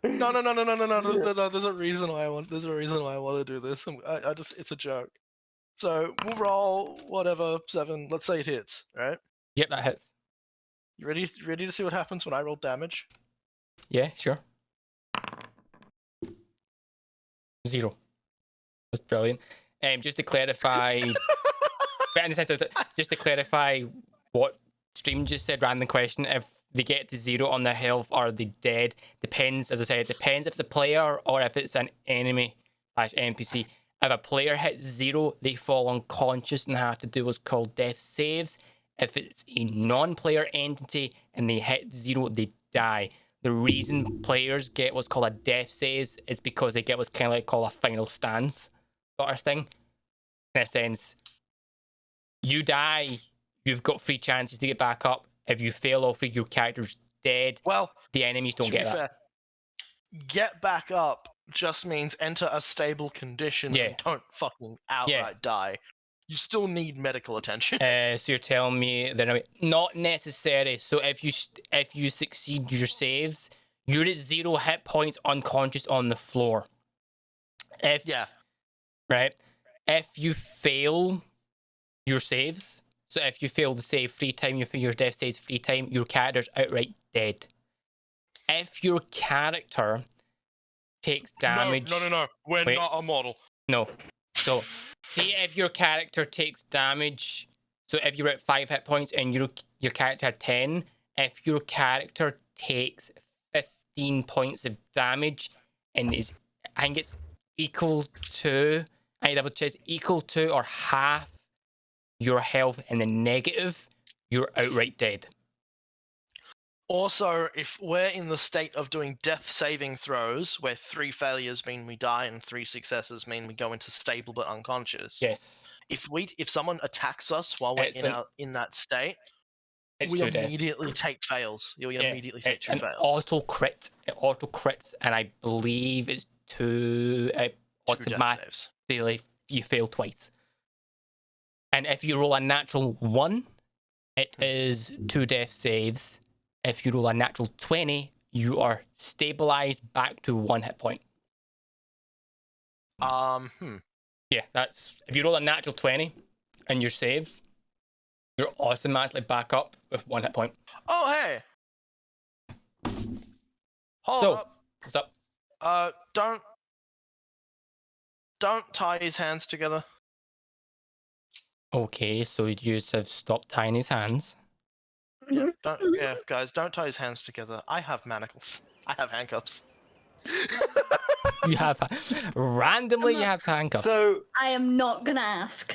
Speaker 3: No. There's a reason why I want. There's a reason why I want to do this. I just. It's a joke. So we'll roll whatever 7. Let's say it hits. Right?
Speaker 2: Yep, that hits.
Speaker 3: You ready? Ready to see what happens when I roll damage?
Speaker 2: Yeah, sure. 0. That's brilliant. Just to clarify, but in a sense, just to clarify what Stream just said, random question: if they get to 0 on their health, are they dead? Depends, as I said, it depends if it's a player or if it's an enemy/NPC. If a player hits 0, they fall unconscious and have to do what's called death saves. If it's a non-player entity and they hit 0, they die. The reason players get what's called a death saves is because they get what's kind of like called a final stance sort of thing. In a sense, you die, you've got 3 chances to get back up. If you fail all 3, your character's dead.
Speaker 3: Well,
Speaker 2: The enemies don't
Speaker 3: to
Speaker 2: get
Speaker 3: be
Speaker 2: that.
Speaker 3: fair, get back up just means enter a stable condition
Speaker 2: Yeah.
Speaker 3: and don't fucking outright die. You still need medical attention.
Speaker 2: So you're telling me that not necessary. So if you succeed your saves, you're at 0 hit points, unconscious on the floor. Right. If you fail your saves, so if you fail the save 3 times, you fail your death saves 3 times, your character's outright dead. If your character takes damage,
Speaker 3: No. We're not a model.
Speaker 2: No. So, see if your character takes damage. So if you're at 5 hit points and your character had 10, if your character takes 15 points of damage and is, I think it's equal to, I double check, equal to or half your health in the negative, you're outright dead.
Speaker 3: Also, if we're in the state of doing death saving throws, where 3 failures mean we die and 3 successes mean we go into stable but unconscious.
Speaker 2: Yes.
Speaker 3: If someone attacks us while we're in that state, we immediately take fails. You immediately take 2 fails.
Speaker 2: Auto crit. It auto crits, and I believe it's 2 automatically. You fail twice. And if you roll a natural 1, it is 2 death saves. If you roll a natural 20, you are stabilized back to 1 hit point. Yeah, that's if you roll a natural 20 and your saves, you're automatically back up with 1 hit point.
Speaker 3: Oh hey. Hold up.
Speaker 2: What's up?
Speaker 3: Don't tie his hands together.
Speaker 2: Okay, so you have stopped tying his hands.
Speaker 3: Yeah, guys, don't tie his hands together. I have manacles. I have handcuffs.
Speaker 2: You have randomly you have handcuffs.
Speaker 1: So
Speaker 4: I am not gonna ask.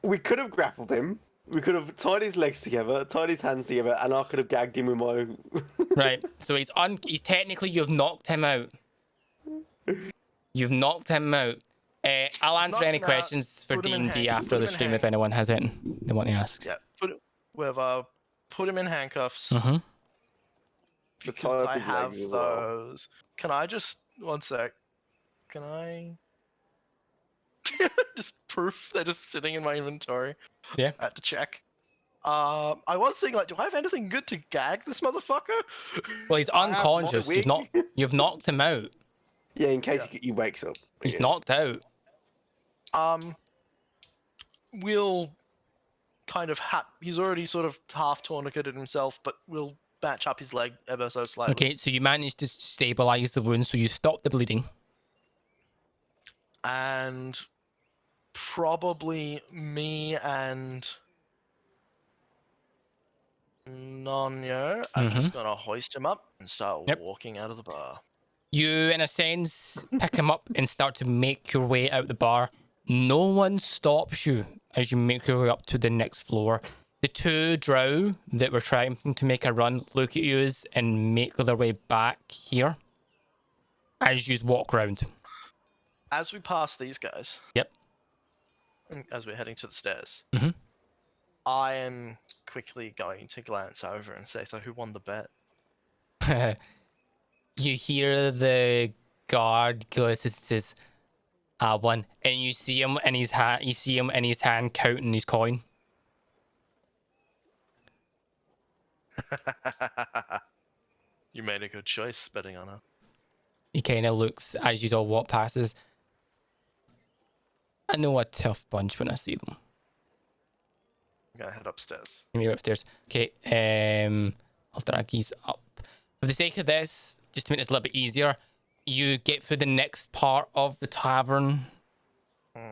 Speaker 1: we could have grappled him. We could have tied his legs together, tied his hands together, and I could have gagged him with my.
Speaker 2: Right. So he's technically you've knocked him out. You've knocked him out. I'll answer any questions for D&D after the stream if anyone has it they want to ask.
Speaker 3: Yeah, put him in handcuffs.
Speaker 2: Mm-hmm.
Speaker 3: Because I have those. Can I just 1 sec? Can I just proof they're just sitting in my inventory?
Speaker 2: Yeah.
Speaker 3: I had to check. I was thinking, like, do I have anything good to gag this motherfucker?
Speaker 2: Well, he's unconscious. You've knocked him out.
Speaker 1: Yeah, in case he wakes up.
Speaker 2: He's knocked out.
Speaker 3: We'll kind of he's already sort of half tourniqueted himself, but we'll batch up his leg ever so slightly.
Speaker 2: Okay, so you managed to stabilize the wound, so you stop the bleeding.
Speaker 3: And probably me and Nonyo are just gonna hoist him up and start walking out of the bar.
Speaker 2: You, in a sense, pick him up and start to make your way out the bar. No one stops you as you make your way up to the next floor. The 2 drow that were trying to make a run look at you and make their way back here as you walk round.
Speaker 3: As we pass these guys,
Speaker 2: Yep.
Speaker 3: and as we're heading to the stairs,
Speaker 2: Mhm.
Speaker 3: I am quickly going to glance over and say, "So who won the bet?"
Speaker 2: You hear the guard goes and says, "I won," and you see him in his hand. You see him in his hand counting his coin.
Speaker 3: You made a good choice betting on her.
Speaker 2: He kind of looks as you all walk past us. I know a tough bunch when I see them.
Speaker 3: I'm gonna head upstairs.
Speaker 2: You're upstairs. Okay, I'll drag these up. For the sake of this, just to make this a little bit easier, you get through the next part of the tavern.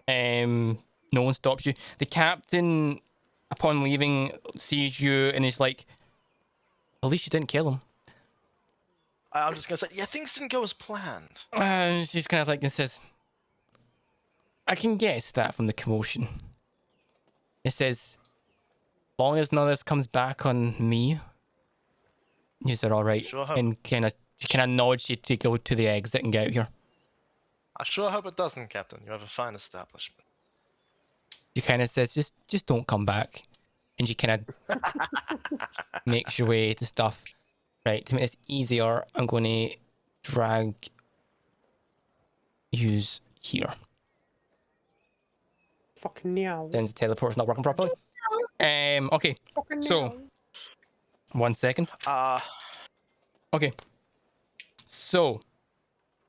Speaker 2: No one stops you. The captain, upon leaving, sees you and is like, "At least you didn't kill him."
Speaker 3: I'm just gonna say, yeah, things didn't go as planned.
Speaker 2: She's kind of like and says, "I can guess that from the commotion." It says, "Long as none of this comes back on me, you're all right."
Speaker 3: Sure hope.
Speaker 2: And she kind of nods you to go to the exit and get out here.
Speaker 3: I sure hope it doesn't, Captain. You have a fine establishment.
Speaker 2: She kind of says, just don't come back. And she kind of makes your way to stuff. Right, to make this easier, I'm going to drag use here.
Speaker 1: Fucking meow.
Speaker 2: Since the teleport's not working properly. Okay, so 1 second. Okay, so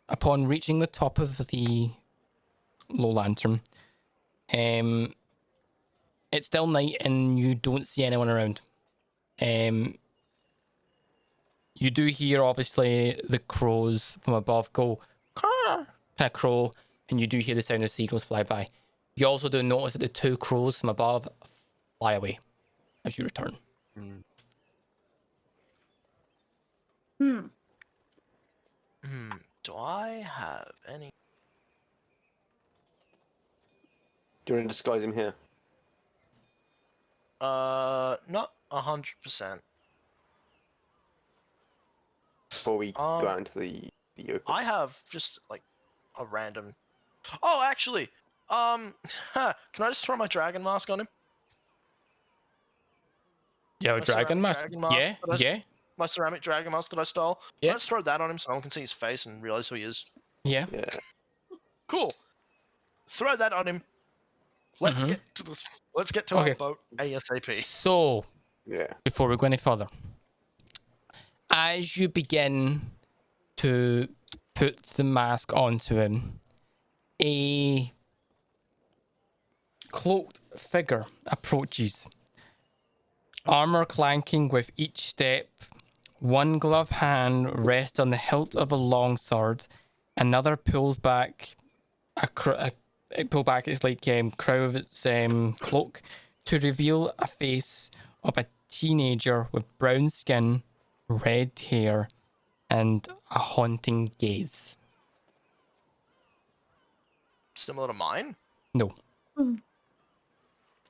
Speaker 2: upon reaching the top of the low lantern, it's still night and you don't see anyone around. You do hear obviously the crows from above go kind of crow, and you do hear the sound of seagulls fly by. You also do notice that the two crows from above fly away as you return.
Speaker 3: Do I have any?
Speaker 1: Do you want to disguise him here?
Speaker 3: Not 100%.
Speaker 1: Before we go out into the open.
Speaker 3: I have just like a random. Oh, actually, can I just throw my dragon mask on him?
Speaker 2: Yeah, a
Speaker 3: My
Speaker 2: dragon
Speaker 3: ceramic
Speaker 2: mask.
Speaker 3: dragon mask
Speaker 2: Yeah,
Speaker 3: that I-
Speaker 2: yeah,
Speaker 3: My ceramic dragon mask that I stole.
Speaker 2: Yeah.
Speaker 3: Can I just throw that on him so no one can see his face and realize who he is?
Speaker 2: yeah.
Speaker 1: Yeah.
Speaker 3: Cool. Throw that on him. Let's get to this. Let's get to
Speaker 2: Okay.
Speaker 3: our boat ASAP.
Speaker 2: So,
Speaker 1: Yeah.
Speaker 2: before we go any further, as you begin to put the mask onto him, a cloaked figure approaches, armor clanking with each step. One gloved hand rests on the hilt of a long sword, another pulls back its like crown of its cloak to reveal a face of a teenager with brown skin, red hair, and a haunting gaze.
Speaker 3: Similar to mine?
Speaker 2: No.
Speaker 3: Oh,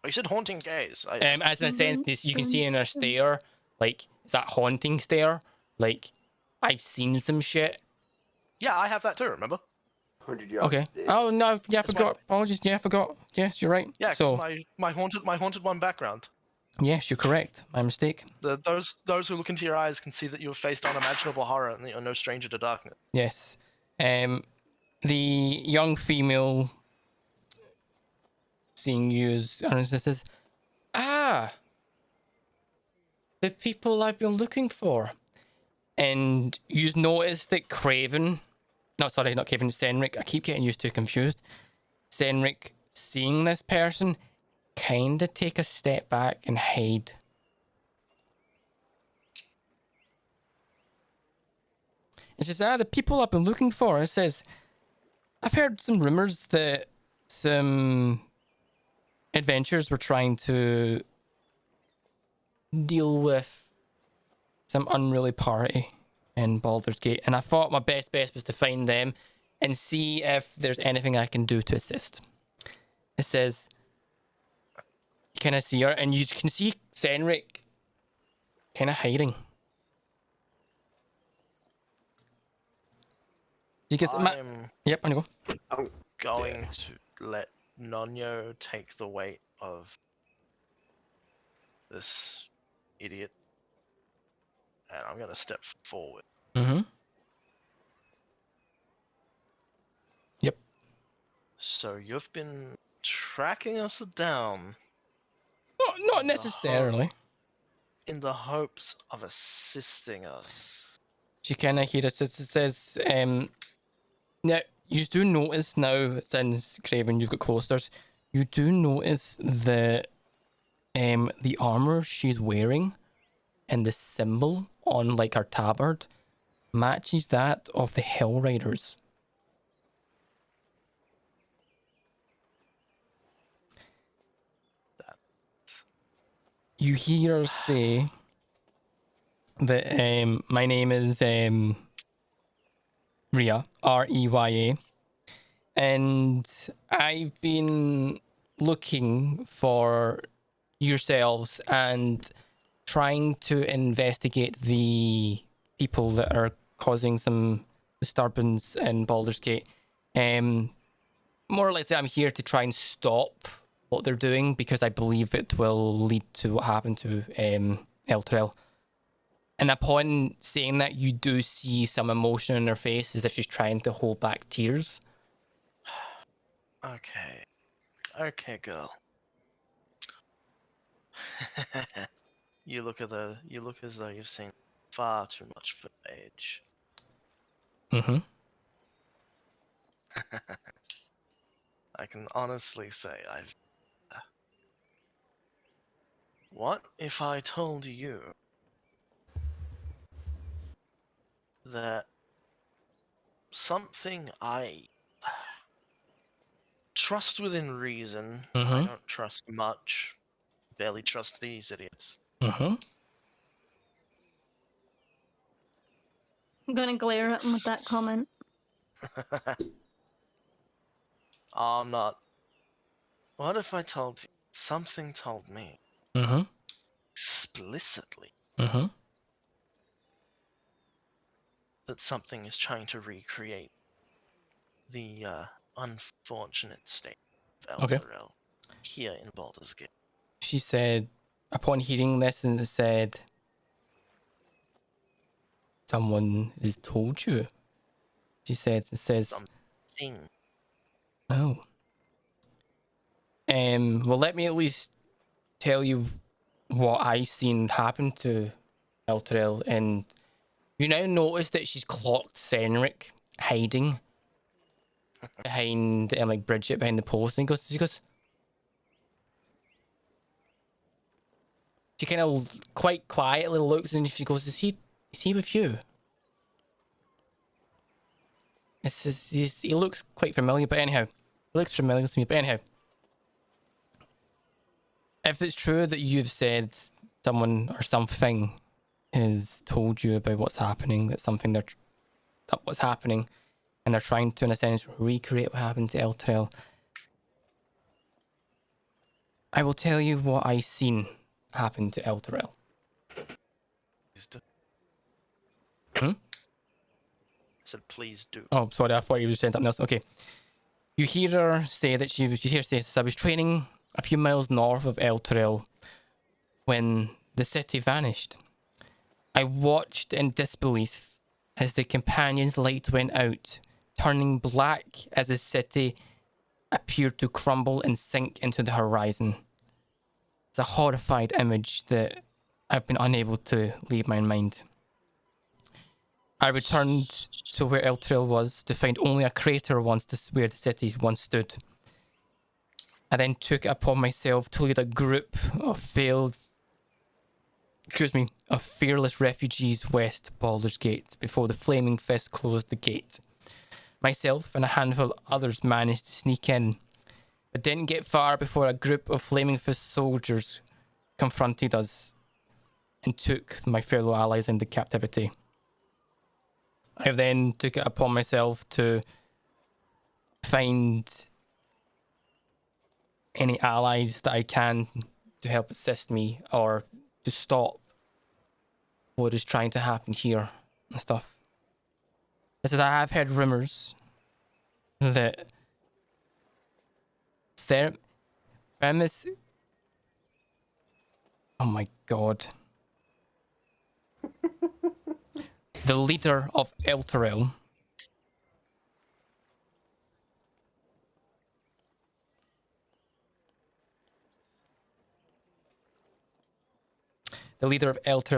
Speaker 3: you said haunting gaze.
Speaker 2: As in a sense, this you can see in her stare, like it's that haunting stare. Like I've seen some shit.
Speaker 3: Yeah, I have that too. Remember?
Speaker 1: 100 yards.
Speaker 2: Okay. Oh no, yeah, I forgot. Apologies. Yeah, I forgot. Yes, you're right.
Speaker 3: Yeah, 'cause
Speaker 2: So
Speaker 3: my haunted one background.
Speaker 2: yes, you're correct. My mistake.
Speaker 3: Those who look into your eyes can see that you have faced unimaginable horror and that you're no stranger to darkness.
Speaker 2: Yes. The young female seeing you as says, the people I've been looking for. And you notice that Craven, not Craven, Senric, I keep getting used to confused. Senric, seeing this person, kind of take a step back and hide. It says, the people I've been looking for. It says, I've heard some rumors that some adventurers were trying to deal with some unruly party in Baldur's Gate, and I thought my best bet was to find them and see if there's anything I can do to assist. It says, can I see her? And you can see Senric kind of hiding. Because yep, I'm gonna go.
Speaker 3: I'm going to let Nonyo take the weight of this idiot, and I'm gonna step forward.
Speaker 2: Mm-hmm. Yep.
Speaker 3: So you've been tracking us down
Speaker 2: Not necessarily.
Speaker 3: in the hopes of assisting us.
Speaker 2: She kind of hears it says, now you do notice now, since Craven, you've got closters, you do notice that the armor she's wearing and the symbol on like her tabard matches that of the Hell Riders. You hear her say that my name is Rhea, Rey, and I've been looking for yourselves and trying to investigate the people that are causing some disturbance in Baldur's Gate. More or less, I'm here to try and stop what they're doing because I believe it will lead to what happened to Elturel. And upon saying that, you do see some emotion in her face as if she's trying to hold back tears.
Speaker 3: Okay. Okay, girl. You look as though you've seen far too much footage.
Speaker 2: Mm-hmm.
Speaker 3: I can honestly say I've. What if I told you that something I trust within reason, I
Speaker 2: Mm-hmm.
Speaker 3: don't trust much, barely trust these idiots.
Speaker 2: Mm-hmm.
Speaker 4: I'm gonna glare at him with that comment.
Speaker 3: I'm not. What if I told you something told me
Speaker 2: Mm-hmm.
Speaker 3: explicitly
Speaker 2: Mm-hmm.
Speaker 3: that something is trying to recreate the unfortunate state of
Speaker 2: Okay.
Speaker 3: Elturel here in Baldur's Gate?
Speaker 2: She said, upon hearing this, and said, someone has told you. She said, it says,
Speaker 3: Something.
Speaker 2: oh. Well, let me at least tell you what I seen happen to Elturel, and you now notice that she's clocked Senric hiding behind, like Bridget behind the post, and she goes, she kind of quite quietly looks and she goes, is he with you? It's just, he looks quite familiar, but anyhow, he looks familiar to me, but anyhow. If it's true that you've said someone or something has told you about what's happening, that something what's happening, and they're trying to, in a sense, recreate what happened to Elturel, I will tell you what I seen happen to Elturel. Hmm?
Speaker 3: I said, please do.
Speaker 2: Oh, sorry, I thought you were saying something else. Okay. You hear her say that I was training a few miles north of Elturel when the city vanished. I watched in disbelief as the companion's light went out, turning black as the city appeared to crumble and sink into the horizon. It's a horrified image that I've been unable to leave my mind. I returned to where Elturel was to find only a crater where the city once stood. I then took it upon myself to lead a group of fearless refugees west to Baldur's Gate before the Flaming Fist closed the gate. Myself and a handful of others managed to sneak in, but didn't get far before a group of Flaming Fist soldiers confronted us and took my fellow allies into captivity. I then took it upon myself to find any allies that I can to help assist me or to stop what is trying to happen here and stuff. I said I have heard rumors that Avernus. Oh my god. The leader of Elturel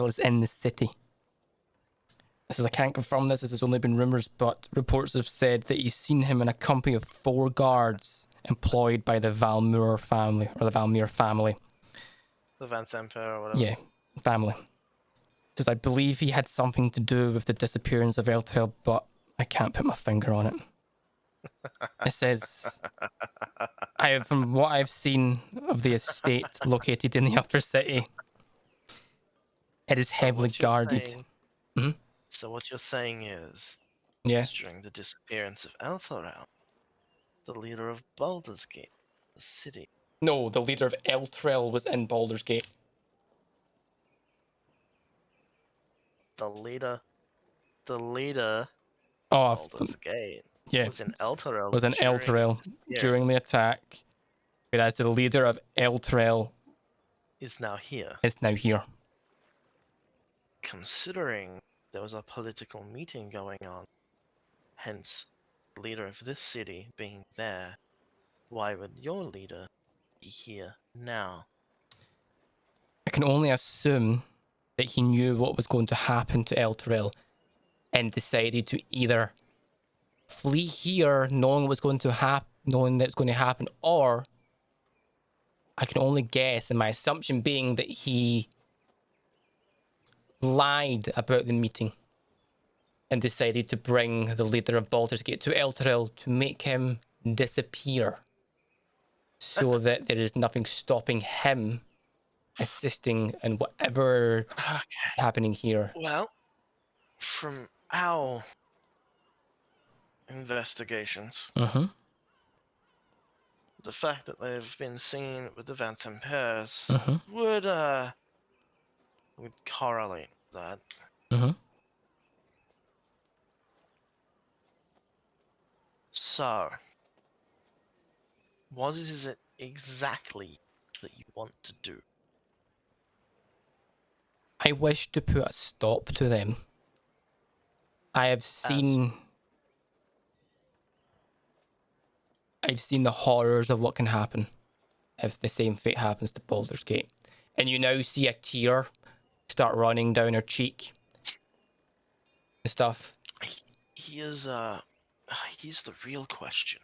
Speaker 2: is in the city. I can't confirm this, this has only been rumours, but reports have said that he's seen him in a company of 4 guards employed by the Valmur family, or the Valmir family.
Speaker 3: The Van Semper or whatever.
Speaker 2: Yeah, family. Says I believe he had something to do with the disappearance of Elturel, but I can't put my finger on it. It says, from what I've seen of the estate located in the upper city, it is heavily guarded. Mm-hmm.
Speaker 3: So what you're saying is,
Speaker 2: Yeah.
Speaker 3: during the disappearance of Elturel, the leader of Baldur's Gate, the city.
Speaker 2: No, the leader of Elturel was in Baldur's Gate.
Speaker 3: The leader
Speaker 2: of
Speaker 3: Baldur's Gate
Speaker 2: was
Speaker 3: in Elturel.
Speaker 2: During the attack, whereas the leader of Elturel
Speaker 3: is now here.
Speaker 2: Is now here.
Speaker 3: considering there was a political meeting going on, hence the leader of this city being there, why would your leader be here now?
Speaker 2: I can only assume that he knew what was going to happen to Elturel and decided to either flee here knowing what's going to happen, knowing that it's going to happen, or I can only guess, and my assumption being that he lied about the meeting and decided to bring the leader of Baldur's Gate to Elturel to make him disappear so that there is nothing stopping him assisting in whatever
Speaker 3: Okay.
Speaker 2: happening here.
Speaker 3: Well, from our investigations,
Speaker 2: Mm-hmm.
Speaker 3: the fact that they've been seen with the Vantham pairs
Speaker 2: Mm-hmm.
Speaker 3: would correlate that.
Speaker 2: Mm-hmm.
Speaker 3: So, what is it exactly that you want to do?
Speaker 2: I wish to put a stop to them. I have seen... I've seen the horrors of what can happen if the same fate happens to Baldur's Gate. And you now see a tear start running down her cheek and stuff.
Speaker 3: Here's the real question.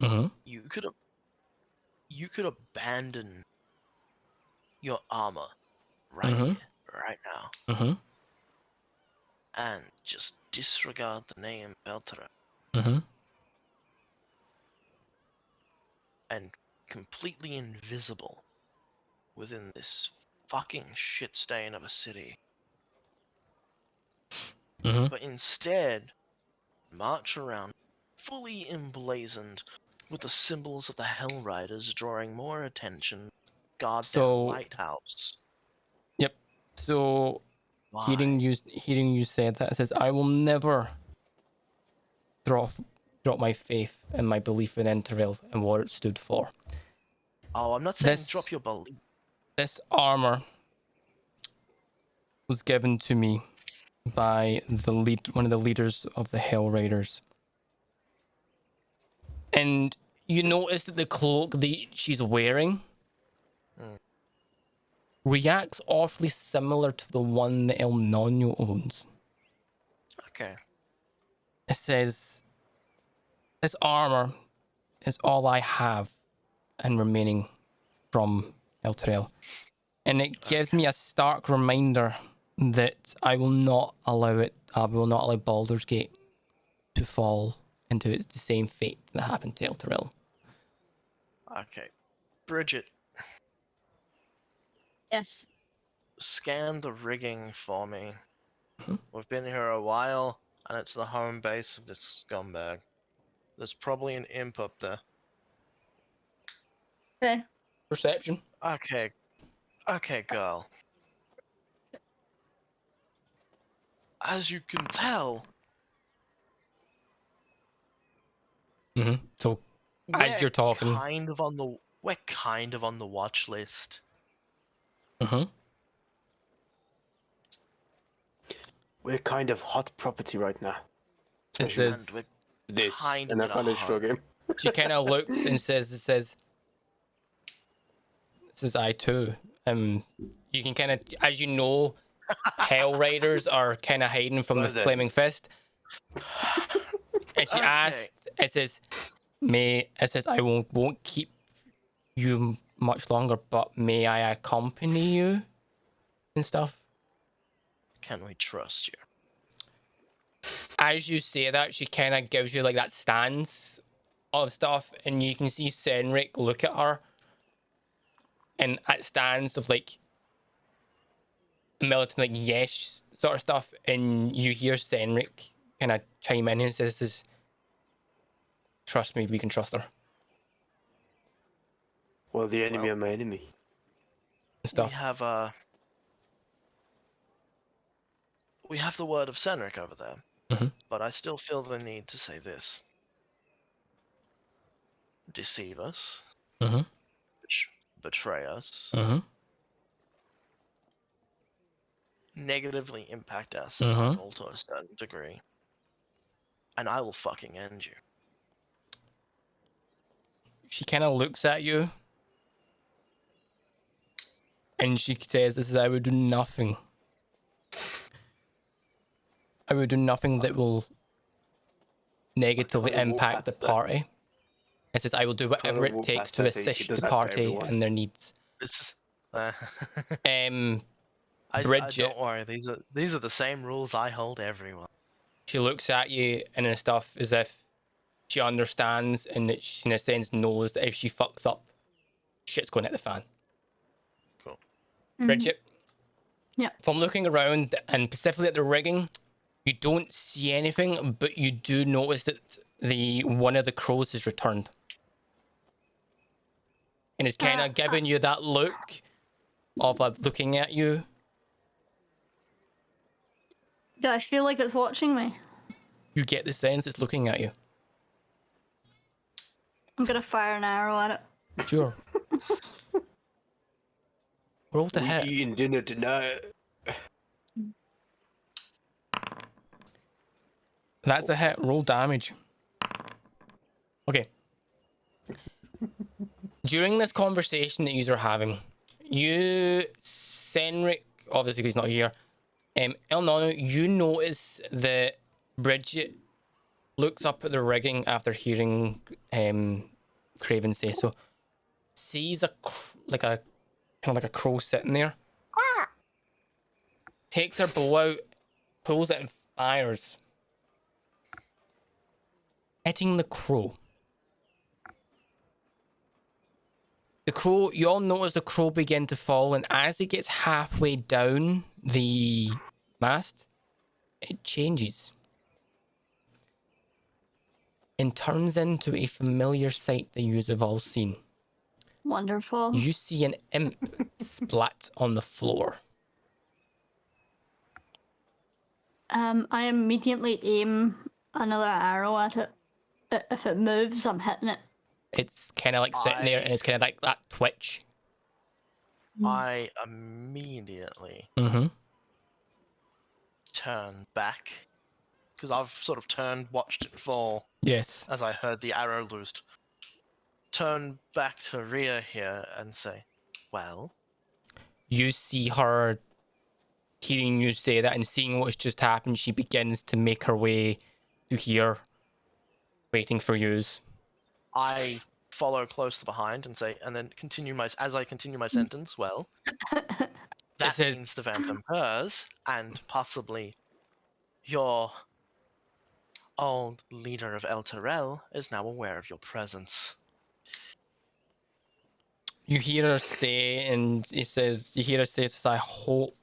Speaker 2: Mm-hmm.
Speaker 3: You could abandon your armor right
Speaker 2: Mhm.
Speaker 3: here, right now,
Speaker 2: Mm-hmm.
Speaker 3: and just disregard the name Beltera
Speaker 2: Mm-hmm.
Speaker 3: and completely invisible within this fucking shit stain of a city.
Speaker 2: Mm-hmm.
Speaker 3: But instead, march around fully emblazoned with the symbols of the Hell Riders, drawing more attention. Goddamn
Speaker 2: So-
Speaker 3: lighthouse.
Speaker 2: Yep. So
Speaker 3: Why?
Speaker 2: hearing you said that, it says, I will never drop my faith and my belief in Enteril and what it stood for.
Speaker 3: Oh, I'm not saying
Speaker 2: This-
Speaker 3: drop your belief.
Speaker 2: This armor was given to me by one of the leaders of the Hell Riders. And you notice that the cloak that she's wearing reacts awfully similar to the one that El Nino owns.
Speaker 3: Okay.
Speaker 2: It says, this armor is all I have and remaining from Elturel. And it gives me a stark reminder that I will not allow Baldur's Gate to fall into the same fate that happened to Elturel.
Speaker 3: Okay. Bridget,
Speaker 4: Yes.
Speaker 3: scan the rigging for me.
Speaker 2: Mhm.
Speaker 3: We've been here a while, and it's the home base of this scumbag. There's probably an imp up there.
Speaker 4: Okay.
Speaker 2: Perception.
Speaker 3: Okay. Okay, girl. As you can tell,
Speaker 2: Mm-hmm. So as
Speaker 3: we're
Speaker 2: you're talking,
Speaker 3: we're kind of on the watch list.
Speaker 2: mm-hmm.
Speaker 1: We're kind of hot property right now.
Speaker 2: It
Speaker 1: Especially
Speaker 3: And
Speaker 2: says,
Speaker 3: we're
Speaker 1: this,
Speaker 3: kind
Speaker 1: and
Speaker 3: of
Speaker 1: I kind of shrug him.
Speaker 2: she kind of looks and says, I too. You can kind of, as you know, Hell Riders are kind of hiding from the
Speaker 1: Well then.
Speaker 2: Flaming Fist. And she
Speaker 3: Okay.
Speaker 2: asked, it says, I won't keep you much longer, but may I accompany you and stuff?
Speaker 3: Can we trust you?
Speaker 2: As you say that, she kind of gives you like that stance of stuff, and you can see Senric look at her, and at stance of like militant, like yes sort of stuff, and you hear Senric kind of chime in and says, "Trust me, we can trust her."
Speaker 1: Well, the enemy
Speaker 3: Well,
Speaker 1: of my enemy.
Speaker 2: And stuff.
Speaker 3: We have the word of Senric over there,
Speaker 2: Mhm.
Speaker 3: but I still feel the need to say this. Deceive us,
Speaker 2: Mm-hmm.
Speaker 3: betray us,
Speaker 2: Mm-hmm.
Speaker 3: negatively impact our
Speaker 2: Mhm.
Speaker 3: survival to a certain degree, and I will fucking end you.
Speaker 2: She kind of looks at you, and she says, "This is I would do nothing. I would do nothing that will negatively
Speaker 1: kinda walk
Speaker 2: impact the
Speaker 1: past that.
Speaker 2: party." It says, "I will do whatever it
Speaker 1: walk
Speaker 2: takes
Speaker 1: past
Speaker 2: to
Speaker 1: her so she
Speaker 2: assist
Speaker 1: does
Speaker 2: the
Speaker 1: that to
Speaker 2: party
Speaker 1: everyone.
Speaker 2: and their needs."
Speaker 3: This is.
Speaker 2: Bridget,
Speaker 3: don't worry. These are the same rules I hold everyone.
Speaker 2: she looks at you and stuff as if she understands and that she, in a sense, knows that if she fucks up, shit's going to hit the fan.
Speaker 3: Cool.
Speaker 2: Bridget,
Speaker 4: Yeah.
Speaker 2: from looking around and specifically at the rigging, you don't see anything, but you do notice that one of the crows has returned. And it's kind of giving you that look of looking at you.
Speaker 4: Do I feel like it's watching me?
Speaker 2: You get the sense it's looking at you.
Speaker 4: I'm gonna fire an arrow at it.
Speaker 2: Sure. Roll to
Speaker 1: We
Speaker 2: hit.
Speaker 1: eating dinner tonight.
Speaker 2: That's a hit. Roll damage. Okay. During this conversation that you are having, Senric, obviously because he's not here, Elnano, you notice that Bridget looks up at the rigging after hearing Craven say so, sees a kind of like a crow sitting there, takes her bow out, pulls it and fires, hitting the crow. The crow, you all notice the crow begin to fall, and as it gets halfway down the mast, it changes and turns into a familiar sight that you have all seen.
Speaker 4: Wonderful.
Speaker 2: You see an imp splat on the floor.
Speaker 4: I immediately aim another arrow at it. If it moves, I'm hitting it.
Speaker 2: It's kind of like sitting there, and it's kind of like that twitch.
Speaker 3: I immediately turn back because I've sort of watched it fall
Speaker 2: Yes.
Speaker 3: as I heard the arrow loosed. Turn back to Rhea here and say, "Well."
Speaker 2: You see her hearing you say that and seeing what's just happened. She begins to make her way to here, waiting for yous.
Speaker 3: I follow close behind and say, and then continue my sentence. "Well, that means the Phantom Purrs and possibly your old leader of El Terrell is now aware of your presence."
Speaker 2: You hear her say, and you hear her say, "I hope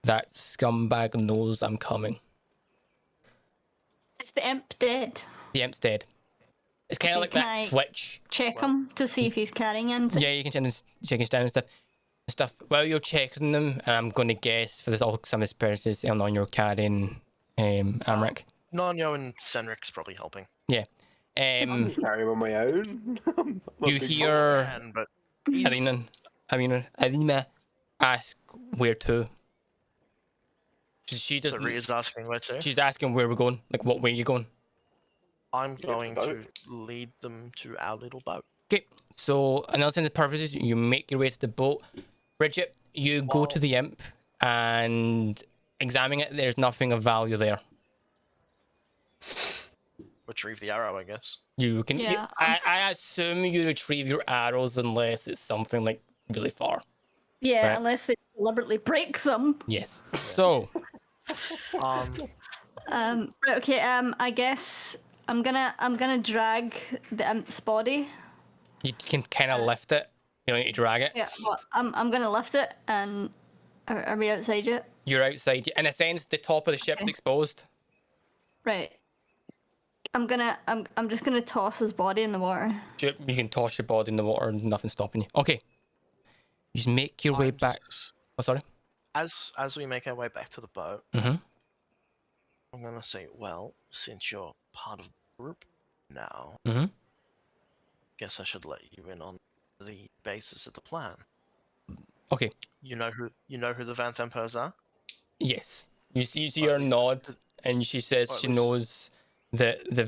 Speaker 2: that scumbag knows I'm coming."
Speaker 4: Is the imp dead?
Speaker 2: The imp's dead. It's kind of like that twitch.
Speaker 4: Check him to see if he's carrying anything.
Speaker 2: Yeah, you can check his down and stuff. While you're checking them, and I'm going to guess for this all some of this purposes, on your carrying Amric.
Speaker 3: Nonyo and Senric's probably helping.
Speaker 2: Yeah.
Speaker 1: Carry him on my own.
Speaker 2: You hear
Speaker 3: But
Speaker 2: Arina ask where to. She doesn't.
Speaker 3: So Rhea's asking where to.
Speaker 2: She's asking where we're going, like what way you're going.
Speaker 3: I'm going to lead them to our little boat.
Speaker 2: Okay, so another thing, the purposes, you make your way to the boat. Bridget, you go to the imp and examine it. There's nothing of value there.
Speaker 3: Retrieve the arrow, I guess.
Speaker 2: You can.
Speaker 4: Yeah,
Speaker 2: I assume you retrieve your arrows unless it's something like really far.
Speaker 4: Yeah,
Speaker 2: right.
Speaker 4: Unless they deliberately break them.
Speaker 2: Yes. So.
Speaker 4: Right, okay. I guess I'm gonna drag the imp's body.
Speaker 2: You can kind of lift it. You don't need to drag it.
Speaker 4: Yeah, but I'm gonna lift it, and are we outside yet?
Speaker 2: You're outside. In a sense, the top of the ship's exposed.
Speaker 4: Right. I'm just gonna toss his body in the water.
Speaker 2: You can toss your body in the water and nothing's stopping you. Okay. You just make your way back. Oh, sorry.
Speaker 3: As we make our way back to the boat,
Speaker 2: I'm
Speaker 3: gonna say, well, since you're part of the group now, guess I should let you in on the basis of the plan.
Speaker 2: Okay.
Speaker 3: You know who the Vanthempers are?
Speaker 2: Yes. You see
Speaker 3: Or
Speaker 2: her
Speaker 3: at least-
Speaker 2: nod, and she says
Speaker 3: or at
Speaker 2: she
Speaker 3: least-
Speaker 2: knows that the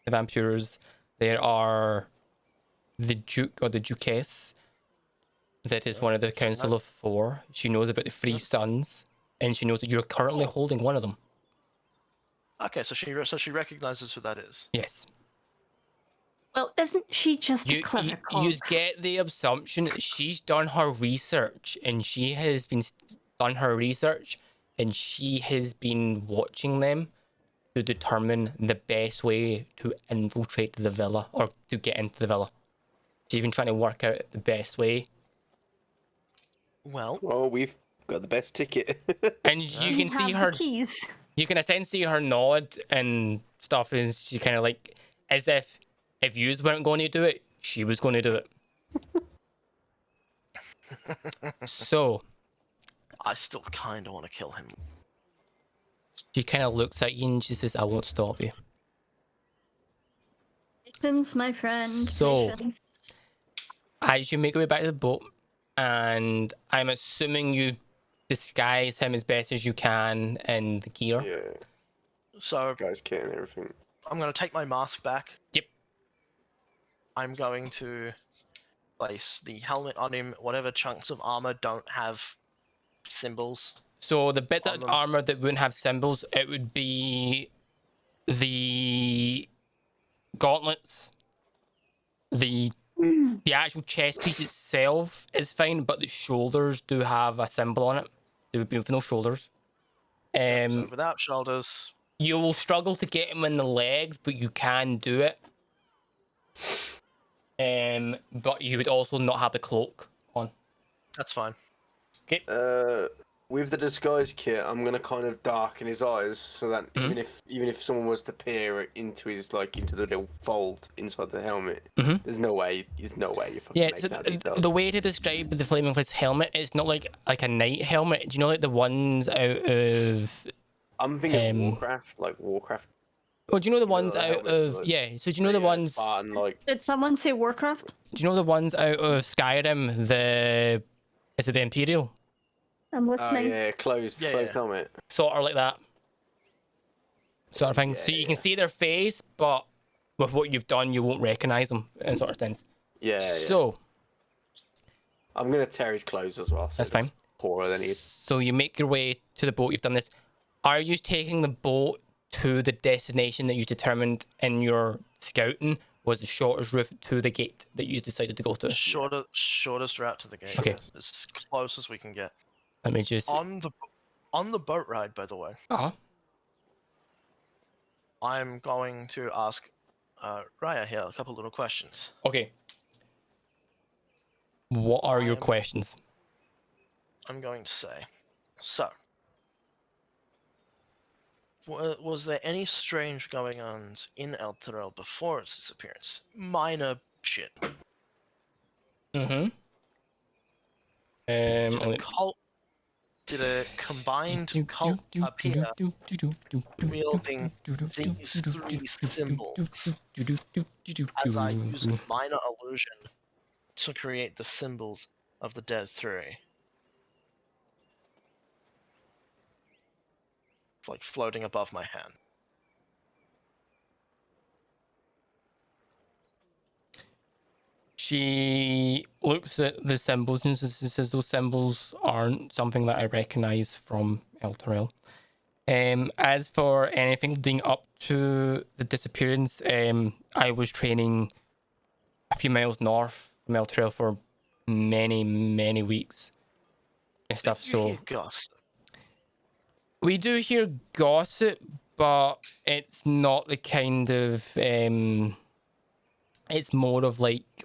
Speaker 2: vampires, there are the Duke or the Duchess, that is one of the Council of Four. She knows about the three
Speaker 3: That's-
Speaker 2: sons, and she knows that you're currently
Speaker 3: Oh.
Speaker 2: holding one of them.
Speaker 3: Okay, so she recognizes who that is.
Speaker 2: Yes.
Speaker 4: Well, isn't she just a clever
Speaker 2: You
Speaker 4: clogs?
Speaker 2: get the assumption that she's done her research, and she has done her research, and she has been watching them to determine the best way to infiltrate the villa or to get into the villa. She's been trying to work out the best way,
Speaker 3: Well,
Speaker 1: Well, we've got the best ticket.
Speaker 2: and you can see
Speaker 4: have
Speaker 2: her.
Speaker 4: the keys.
Speaker 2: You can essentially see her nod and stuff, and she kind of like as if yous weren't going to do it, she was going to do it. So
Speaker 3: I still kind of want to kill him.
Speaker 2: she kind of looks at you and she says, "I won't stop you."
Speaker 4: Patience, my friend.
Speaker 2: So-
Speaker 4: Patience.
Speaker 2: As you make your way back to the boat, and I'm assuming you disguise him as best as you can in the gear.
Speaker 1: Yeah,
Speaker 3: So
Speaker 1: guys, kit and everything.
Speaker 3: I'm going to take my mask back.
Speaker 2: Yep.
Speaker 3: I'm going to place the helmet on him. Whatever chunks of armor don't have symbols.
Speaker 2: So the bits
Speaker 3: On
Speaker 2: of
Speaker 3: them.
Speaker 2: armor that wouldn't have symbols, it would be the gauntlets, the actual chest piece itself is fine, but the shoulders do have a symbol on it. There would be with no shoulders.
Speaker 3: So without shoulders,
Speaker 2: You will struggle to get him in the legs, but you can do it. But you would also not have the cloak on.
Speaker 3: that's fine.
Speaker 1: With the disguise kit, I'm gonna kind of darken his eyes so that even if someone was to peer into his into the little fold inside the helmet, there's no way you're fucking
Speaker 2: Yeah,
Speaker 1: making
Speaker 2: so
Speaker 1: out details.
Speaker 2: the way to describe the Flaming Fist helmet, it's not like a knight helmet. Do you know like the ones out of...
Speaker 1: I'm thinking
Speaker 2: um,
Speaker 1: Warcraft, like Warcraft.
Speaker 2: Oh, do you know the
Speaker 1: know,
Speaker 2: ones
Speaker 1: the
Speaker 2: out
Speaker 1: helmets
Speaker 2: of...
Speaker 1: like-
Speaker 2: Yeah, so do you know the ones...
Speaker 1: Spartan, like
Speaker 4: Did someone say Warcraft?
Speaker 2: Do you know the ones out of Skyrim, is it the Imperial?
Speaker 4: I'm
Speaker 1: oh
Speaker 4: listening.
Speaker 1: yeah, closed
Speaker 3: Yeah,
Speaker 1: closed
Speaker 3: yeah.
Speaker 1: helmet.
Speaker 2: Sort of like that. Sort of thing. So you can see their face, but with what you've done, you won't recognise them in sort of things.
Speaker 1: Yeah.
Speaker 2: So,
Speaker 1: I'm gonna tear his clothes as well. So
Speaker 2: That's fine.
Speaker 1: it's poorer than he is.
Speaker 2: so you make your way to the boat, you've done this. Are you taking the boat to the destination that you determined in your scouting was the shortest route to the gate that you decided to go to?
Speaker 3: Shortest route to the gate.
Speaker 2: Okay.
Speaker 3: As close as we can get.
Speaker 2: Let me just...
Speaker 3: On the boat ride, by the way,
Speaker 2: Uh-huh.
Speaker 3: I'm going to ask Raya here a couple little questions.
Speaker 2: Okay. What are your
Speaker 3: I'm-
Speaker 2: questions?
Speaker 3: I'm going to say, so, was there any strange going-ons in El Terrell before its disappearance? Minor shit.
Speaker 2: Mm-hmm.
Speaker 3: Did a combined cult appear wielding these three symbols as I use minor illusion to create the symbols of the Dead Three? It's like floating above my hand.
Speaker 2: She looks at the symbols and says those symbols aren't something that I recognize from El Terrell. As for anything leading up to the disappearance, I was training a few miles north from El Terrell for many weeks and stuff.
Speaker 3: You
Speaker 2: So
Speaker 3: hear gossip.
Speaker 2: we do hear gossip, but it's not the kind of it's more of like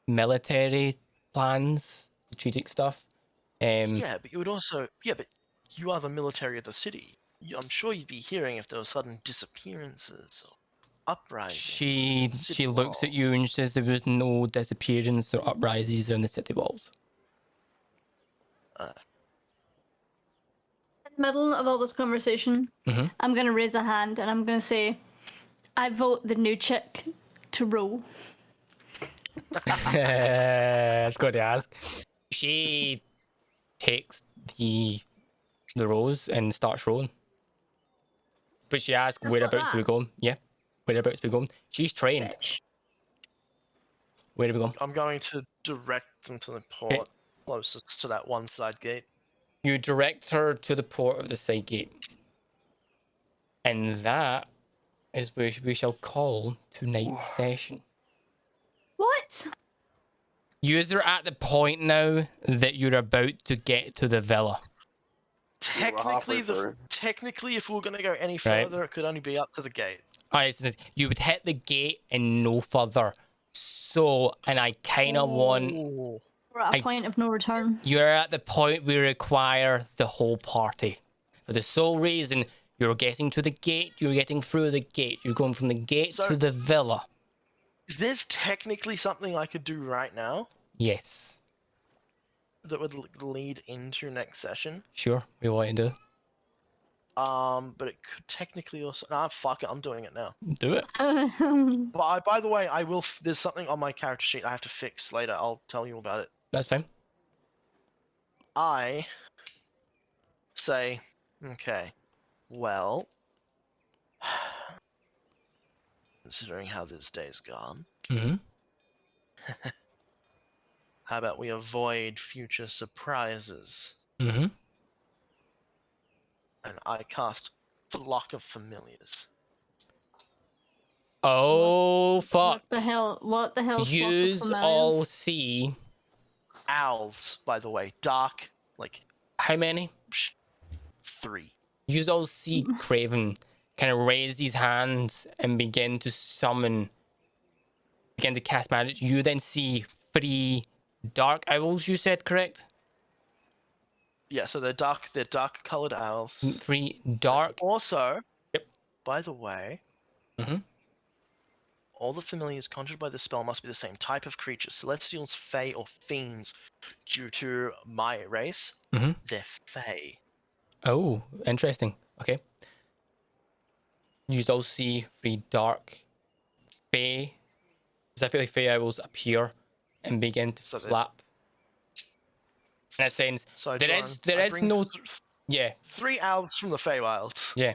Speaker 2: military plans, strategic stuff.
Speaker 3: Yeah, but you would also but you are the military of the city. I'm sure you'd be hearing if there were sudden disappearances or uprisings.
Speaker 2: She
Speaker 3: in the city
Speaker 2: looks at you
Speaker 3: walls.
Speaker 2: and says there was no disappearance or uprisings in the city walls.
Speaker 4: In the middle of all this conversation,
Speaker 2: Mhm.
Speaker 4: I'm going to raise a hand and I'm going to say, I vote the new chick to roll.
Speaker 2: I was going to ask. She takes the rose and starts rolling. But she asks,
Speaker 4: Just
Speaker 2: whereabouts
Speaker 4: like
Speaker 2: are we
Speaker 4: that?
Speaker 2: going? Yeah. Whereabouts are we going? She's trained.
Speaker 4: Bitch.
Speaker 2: Where are we going?
Speaker 3: I'm going to direct them to the port closest to that one side gate.
Speaker 2: You direct her to the port of the side gate. And that is where we shall call tonight's session.
Speaker 4: What?
Speaker 2: You are at the point now that you're about to get to the villa.
Speaker 3: Technically,
Speaker 1: through.
Speaker 3: technically, if we were going to go any
Speaker 2: Right.
Speaker 3: further, it could only be up to the gate.
Speaker 2: You would hit the gate and no further. So, and I kind of want...
Speaker 3: Ooh.
Speaker 4: We're at a point of no return.
Speaker 2: You're at the point we require the whole party. For the sole reason you're getting to the gate, you're getting through the gate, you're going from the gate
Speaker 3: So-
Speaker 2: to the villa.
Speaker 3: Is this technically something I could do right now
Speaker 2: Yes.
Speaker 3: that would lead into next session?
Speaker 2: Sure, we want to do.
Speaker 3: But it could technically also... Nah, fuck it, I'm doing it now.
Speaker 2: Do it.
Speaker 3: But by the way, I will... There's something on my character sheet I have to fix later. I'll tell you about it.
Speaker 2: That's fine.
Speaker 3: I say, okay, well, considering how this day's gone,
Speaker 2: Mm-hmm.
Speaker 3: how about we avoid future surprises?
Speaker 2: Mm-hmm.
Speaker 3: And I cast Flock of Familiars.
Speaker 2: Oh, fuck.
Speaker 4: What the hell? What the hell?
Speaker 2: Use all see.
Speaker 3: Owls, by the way, dark, like,
Speaker 2: How many?
Speaker 3: 3.
Speaker 2: Use all see Craven. Kind of raise his hands and begin to summon. Begin to cast magic. You then see 3 dark owls, you said, correct?
Speaker 3: Yeah, so they're dark-colored owls.
Speaker 2: 3 dark.
Speaker 3: Also,
Speaker 2: Yep.
Speaker 3: by the way,
Speaker 2: Mhm.
Speaker 3: all the familiars conjured by the spell must be the same type of creature: celestials, fae, or fiends. Due to my race,
Speaker 2: Mhm.
Speaker 3: they're fae.
Speaker 2: Oh, interesting. Okay. You all see 3 dark fae, specifically fae owls, appear and begin to
Speaker 3: So they-
Speaker 2: flap. In a sense,
Speaker 3: So I
Speaker 2: there
Speaker 3: draw
Speaker 2: is
Speaker 3: and
Speaker 2: there
Speaker 3: I
Speaker 2: is
Speaker 3: bring
Speaker 2: no
Speaker 3: th-
Speaker 2: yeah
Speaker 3: 3 owls from the Feywilds.
Speaker 2: yeah.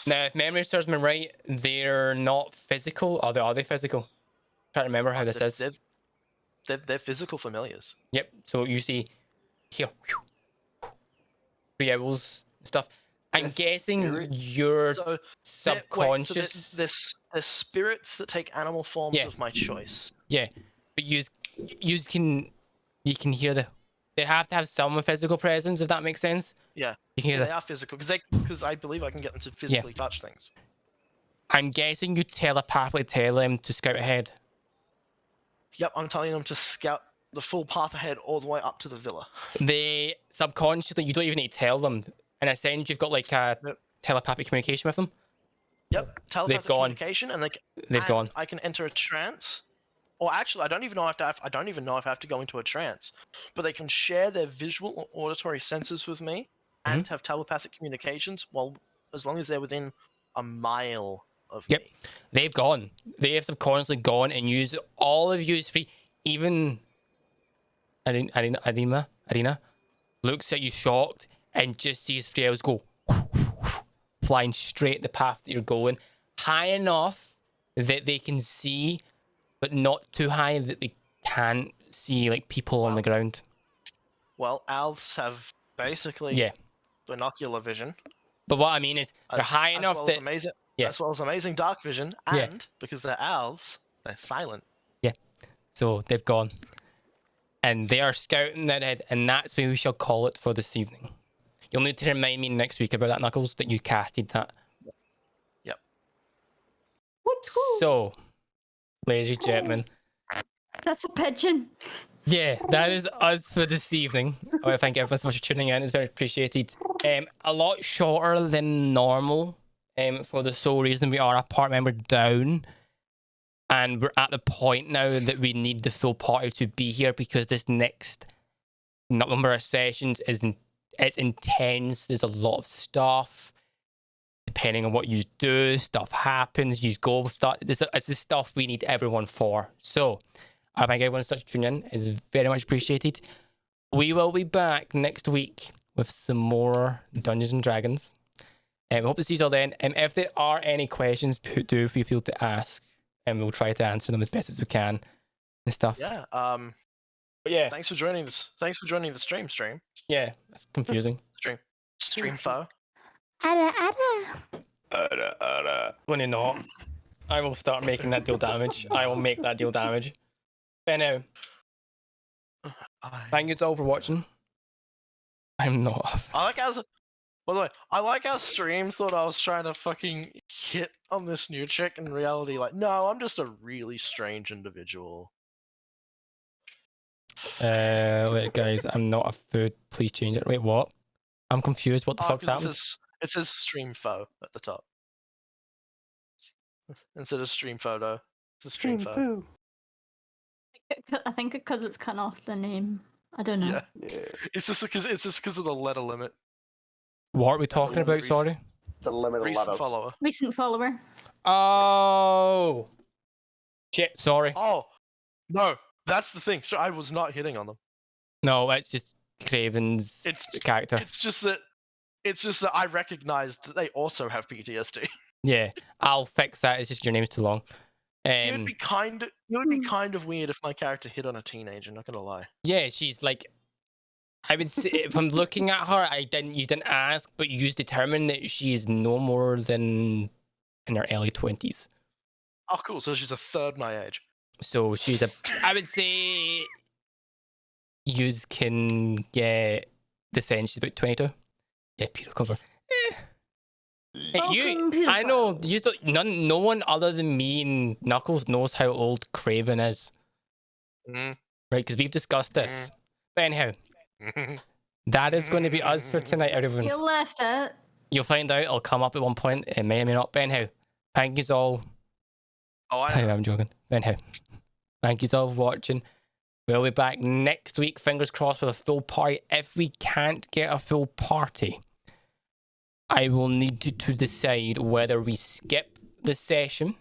Speaker 2: Now, if memory serves me right, they're not physical. Or are they physical? Trying to remember how this is.
Speaker 3: They're physical familiars.
Speaker 2: Yep. So you see here 3 owls and stuff. I'm
Speaker 1: Yes,
Speaker 2: guessing
Speaker 1: spirit.
Speaker 2: your
Speaker 3: So
Speaker 2: subconscious.
Speaker 3: they're spirits that take animal forms
Speaker 2: Yeah.
Speaker 3: of my choice.
Speaker 2: Yeah, but you can hear they have to have some physical presence, if that makes sense.
Speaker 3: Yeah,
Speaker 2: You can hear
Speaker 3: they are physical because I believe I can get them to physically touch things.
Speaker 2: I'm guessing you telepathically tell them to scout ahead.
Speaker 3: Yep, I'm telling them to scout the full path ahead all the way up to the villa.
Speaker 2: They subconsciously, you don't even need to tell them. In a sense, you've got like a
Speaker 3: Yep.
Speaker 2: telepathic communication with them.
Speaker 3: Yep, telepathic
Speaker 2: gone.
Speaker 3: communication, and
Speaker 2: They've gone.
Speaker 3: I can enter a trance. Or actually, I don't even know if I have to go into a trance. But they can share their visual or auditory senses with me, and
Speaker 2: Mm-hmm.
Speaker 3: have telepathic communications. As long as they're within a mile of
Speaker 2: Yep.
Speaker 3: me.
Speaker 2: They've gone. They have subconsciously gone and used all of you free. Even Arena looks at you shocked and just sees 3 owls go flying straight the path that you're going, high enough that they can see, but not too high that they can't see like people on the ground.
Speaker 3: Well, owls have basically
Speaker 2: Yeah.
Speaker 3: binocular vision.
Speaker 2: But what I mean is they're high enough
Speaker 3: as well
Speaker 2: that
Speaker 3: as amazing,
Speaker 2: yeah.
Speaker 3: as well as amazing dark vision,
Speaker 2: Yeah.
Speaker 3: and because they're owls, they're silent.
Speaker 2: so they've gone. And they are scouting that ahead, and that's where we shall call it for this evening. You'll need to remind me next week about that, Knuckles, that you casted that.
Speaker 3: Yep.
Speaker 2: So, ladies and gentlemen,
Speaker 4: That's a pigeon.
Speaker 2: yeah, that is us for this evening. I want to thank everyone so much for tuning in. It's very appreciated. A lot shorter than normal, for the sole reason we are a part member down. And we're at the point now that we need the full party to be here because this next number of sessions it's intense. There's a lot of stuff. depending on what you do, stuff happens, you go start. It's the stuff we need everyone for. So I thank everyone starts to tune in. It's very much appreciated. We will be back next week with some more Dungeons and Dragons. We hope to see you all then. And if there are any questions, do feel to ask, and we'll try to answer them as best as we can and stuff.
Speaker 3: Yeah.
Speaker 2: But yeah.
Speaker 3: Thanks for joining this. Thanks for joining the stream.
Speaker 2: Yeah, that's confusing.
Speaker 3: Stream foe.
Speaker 2: When you're not, I will start making that deal damage. I will make that deal damage. But now, thank you all for watching. I'm not.
Speaker 3: By the way, I like how stream thought I was trying to fucking hit on this new chick. In reality, like, no, I'm just a really strange individual.
Speaker 2: Wait, guys, I'm not a food. Please change it. Wait, what? I'm confused. What the fuck's happening?
Speaker 3: It says stream foe at the top. Instead of stream photo. It's a stream foe.
Speaker 4: I think because it's cut off the name. I don't know.
Speaker 3: Yeah. It's just because of the letter limit.
Speaker 2: What are we talking about? Sorry.
Speaker 1: The limit of
Speaker 3: Recent follower.
Speaker 4: Recent follower.
Speaker 2: Oh. Shit. Sorry.
Speaker 3: Oh no, that's the thing. So I was not hitting on them.
Speaker 2: No, it's just Craven's character.
Speaker 3: It's just that I recognized that they also have PTSD.
Speaker 2: Yeah, I'll fix that. It's just your name's too long.
Speaker 3: It would be kind of weird if my character hit on a teenager. Not gonna lie.
Speaker 2: Yeah, she's like, I would say, if I'm looking at her, you didn't ask, but you determined that she is no more than in her early 20s.
Speaker 3: Oh, cool. So she's a third my age.
Speaker 2: So she's I would say, you can get the sense she's about 22. Yeah, Peter cover. I know no one other than me and Knuckles knows how old Kraven is, right? Because we've discussed this. But anyhow, that is going to be us for tonight, everyone.
Speaker 4: You left it.
Speaker 2: You'll find out. It'll come up at one point. It may or may not. But anyhow, thank you all.
Speaker 3: Oh, I know.
Speaker 2: I'm joking. But anyhow, thank you all for watching. We'll be back next week. Fingers crossed with a full party. If we can't get a full party, I will need to decide whether we skip the session,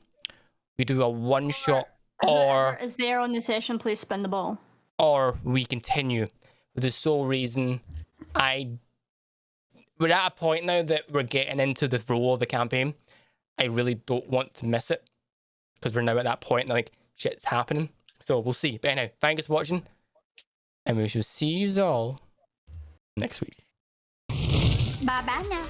Speaker 2: we do a one shot, or
Speaker 4: is there on the session, please spin the ball,
Speaker 2: or we continue. For the sole reason, we're at a point now that we're getting into the flow of the campaign. I really don't want to miss it because we're now at that point and like shit's happening. So we'll see. But anyhow, thanks for watching, and we shall see you all next week.
Speaker 4: Bye bye now.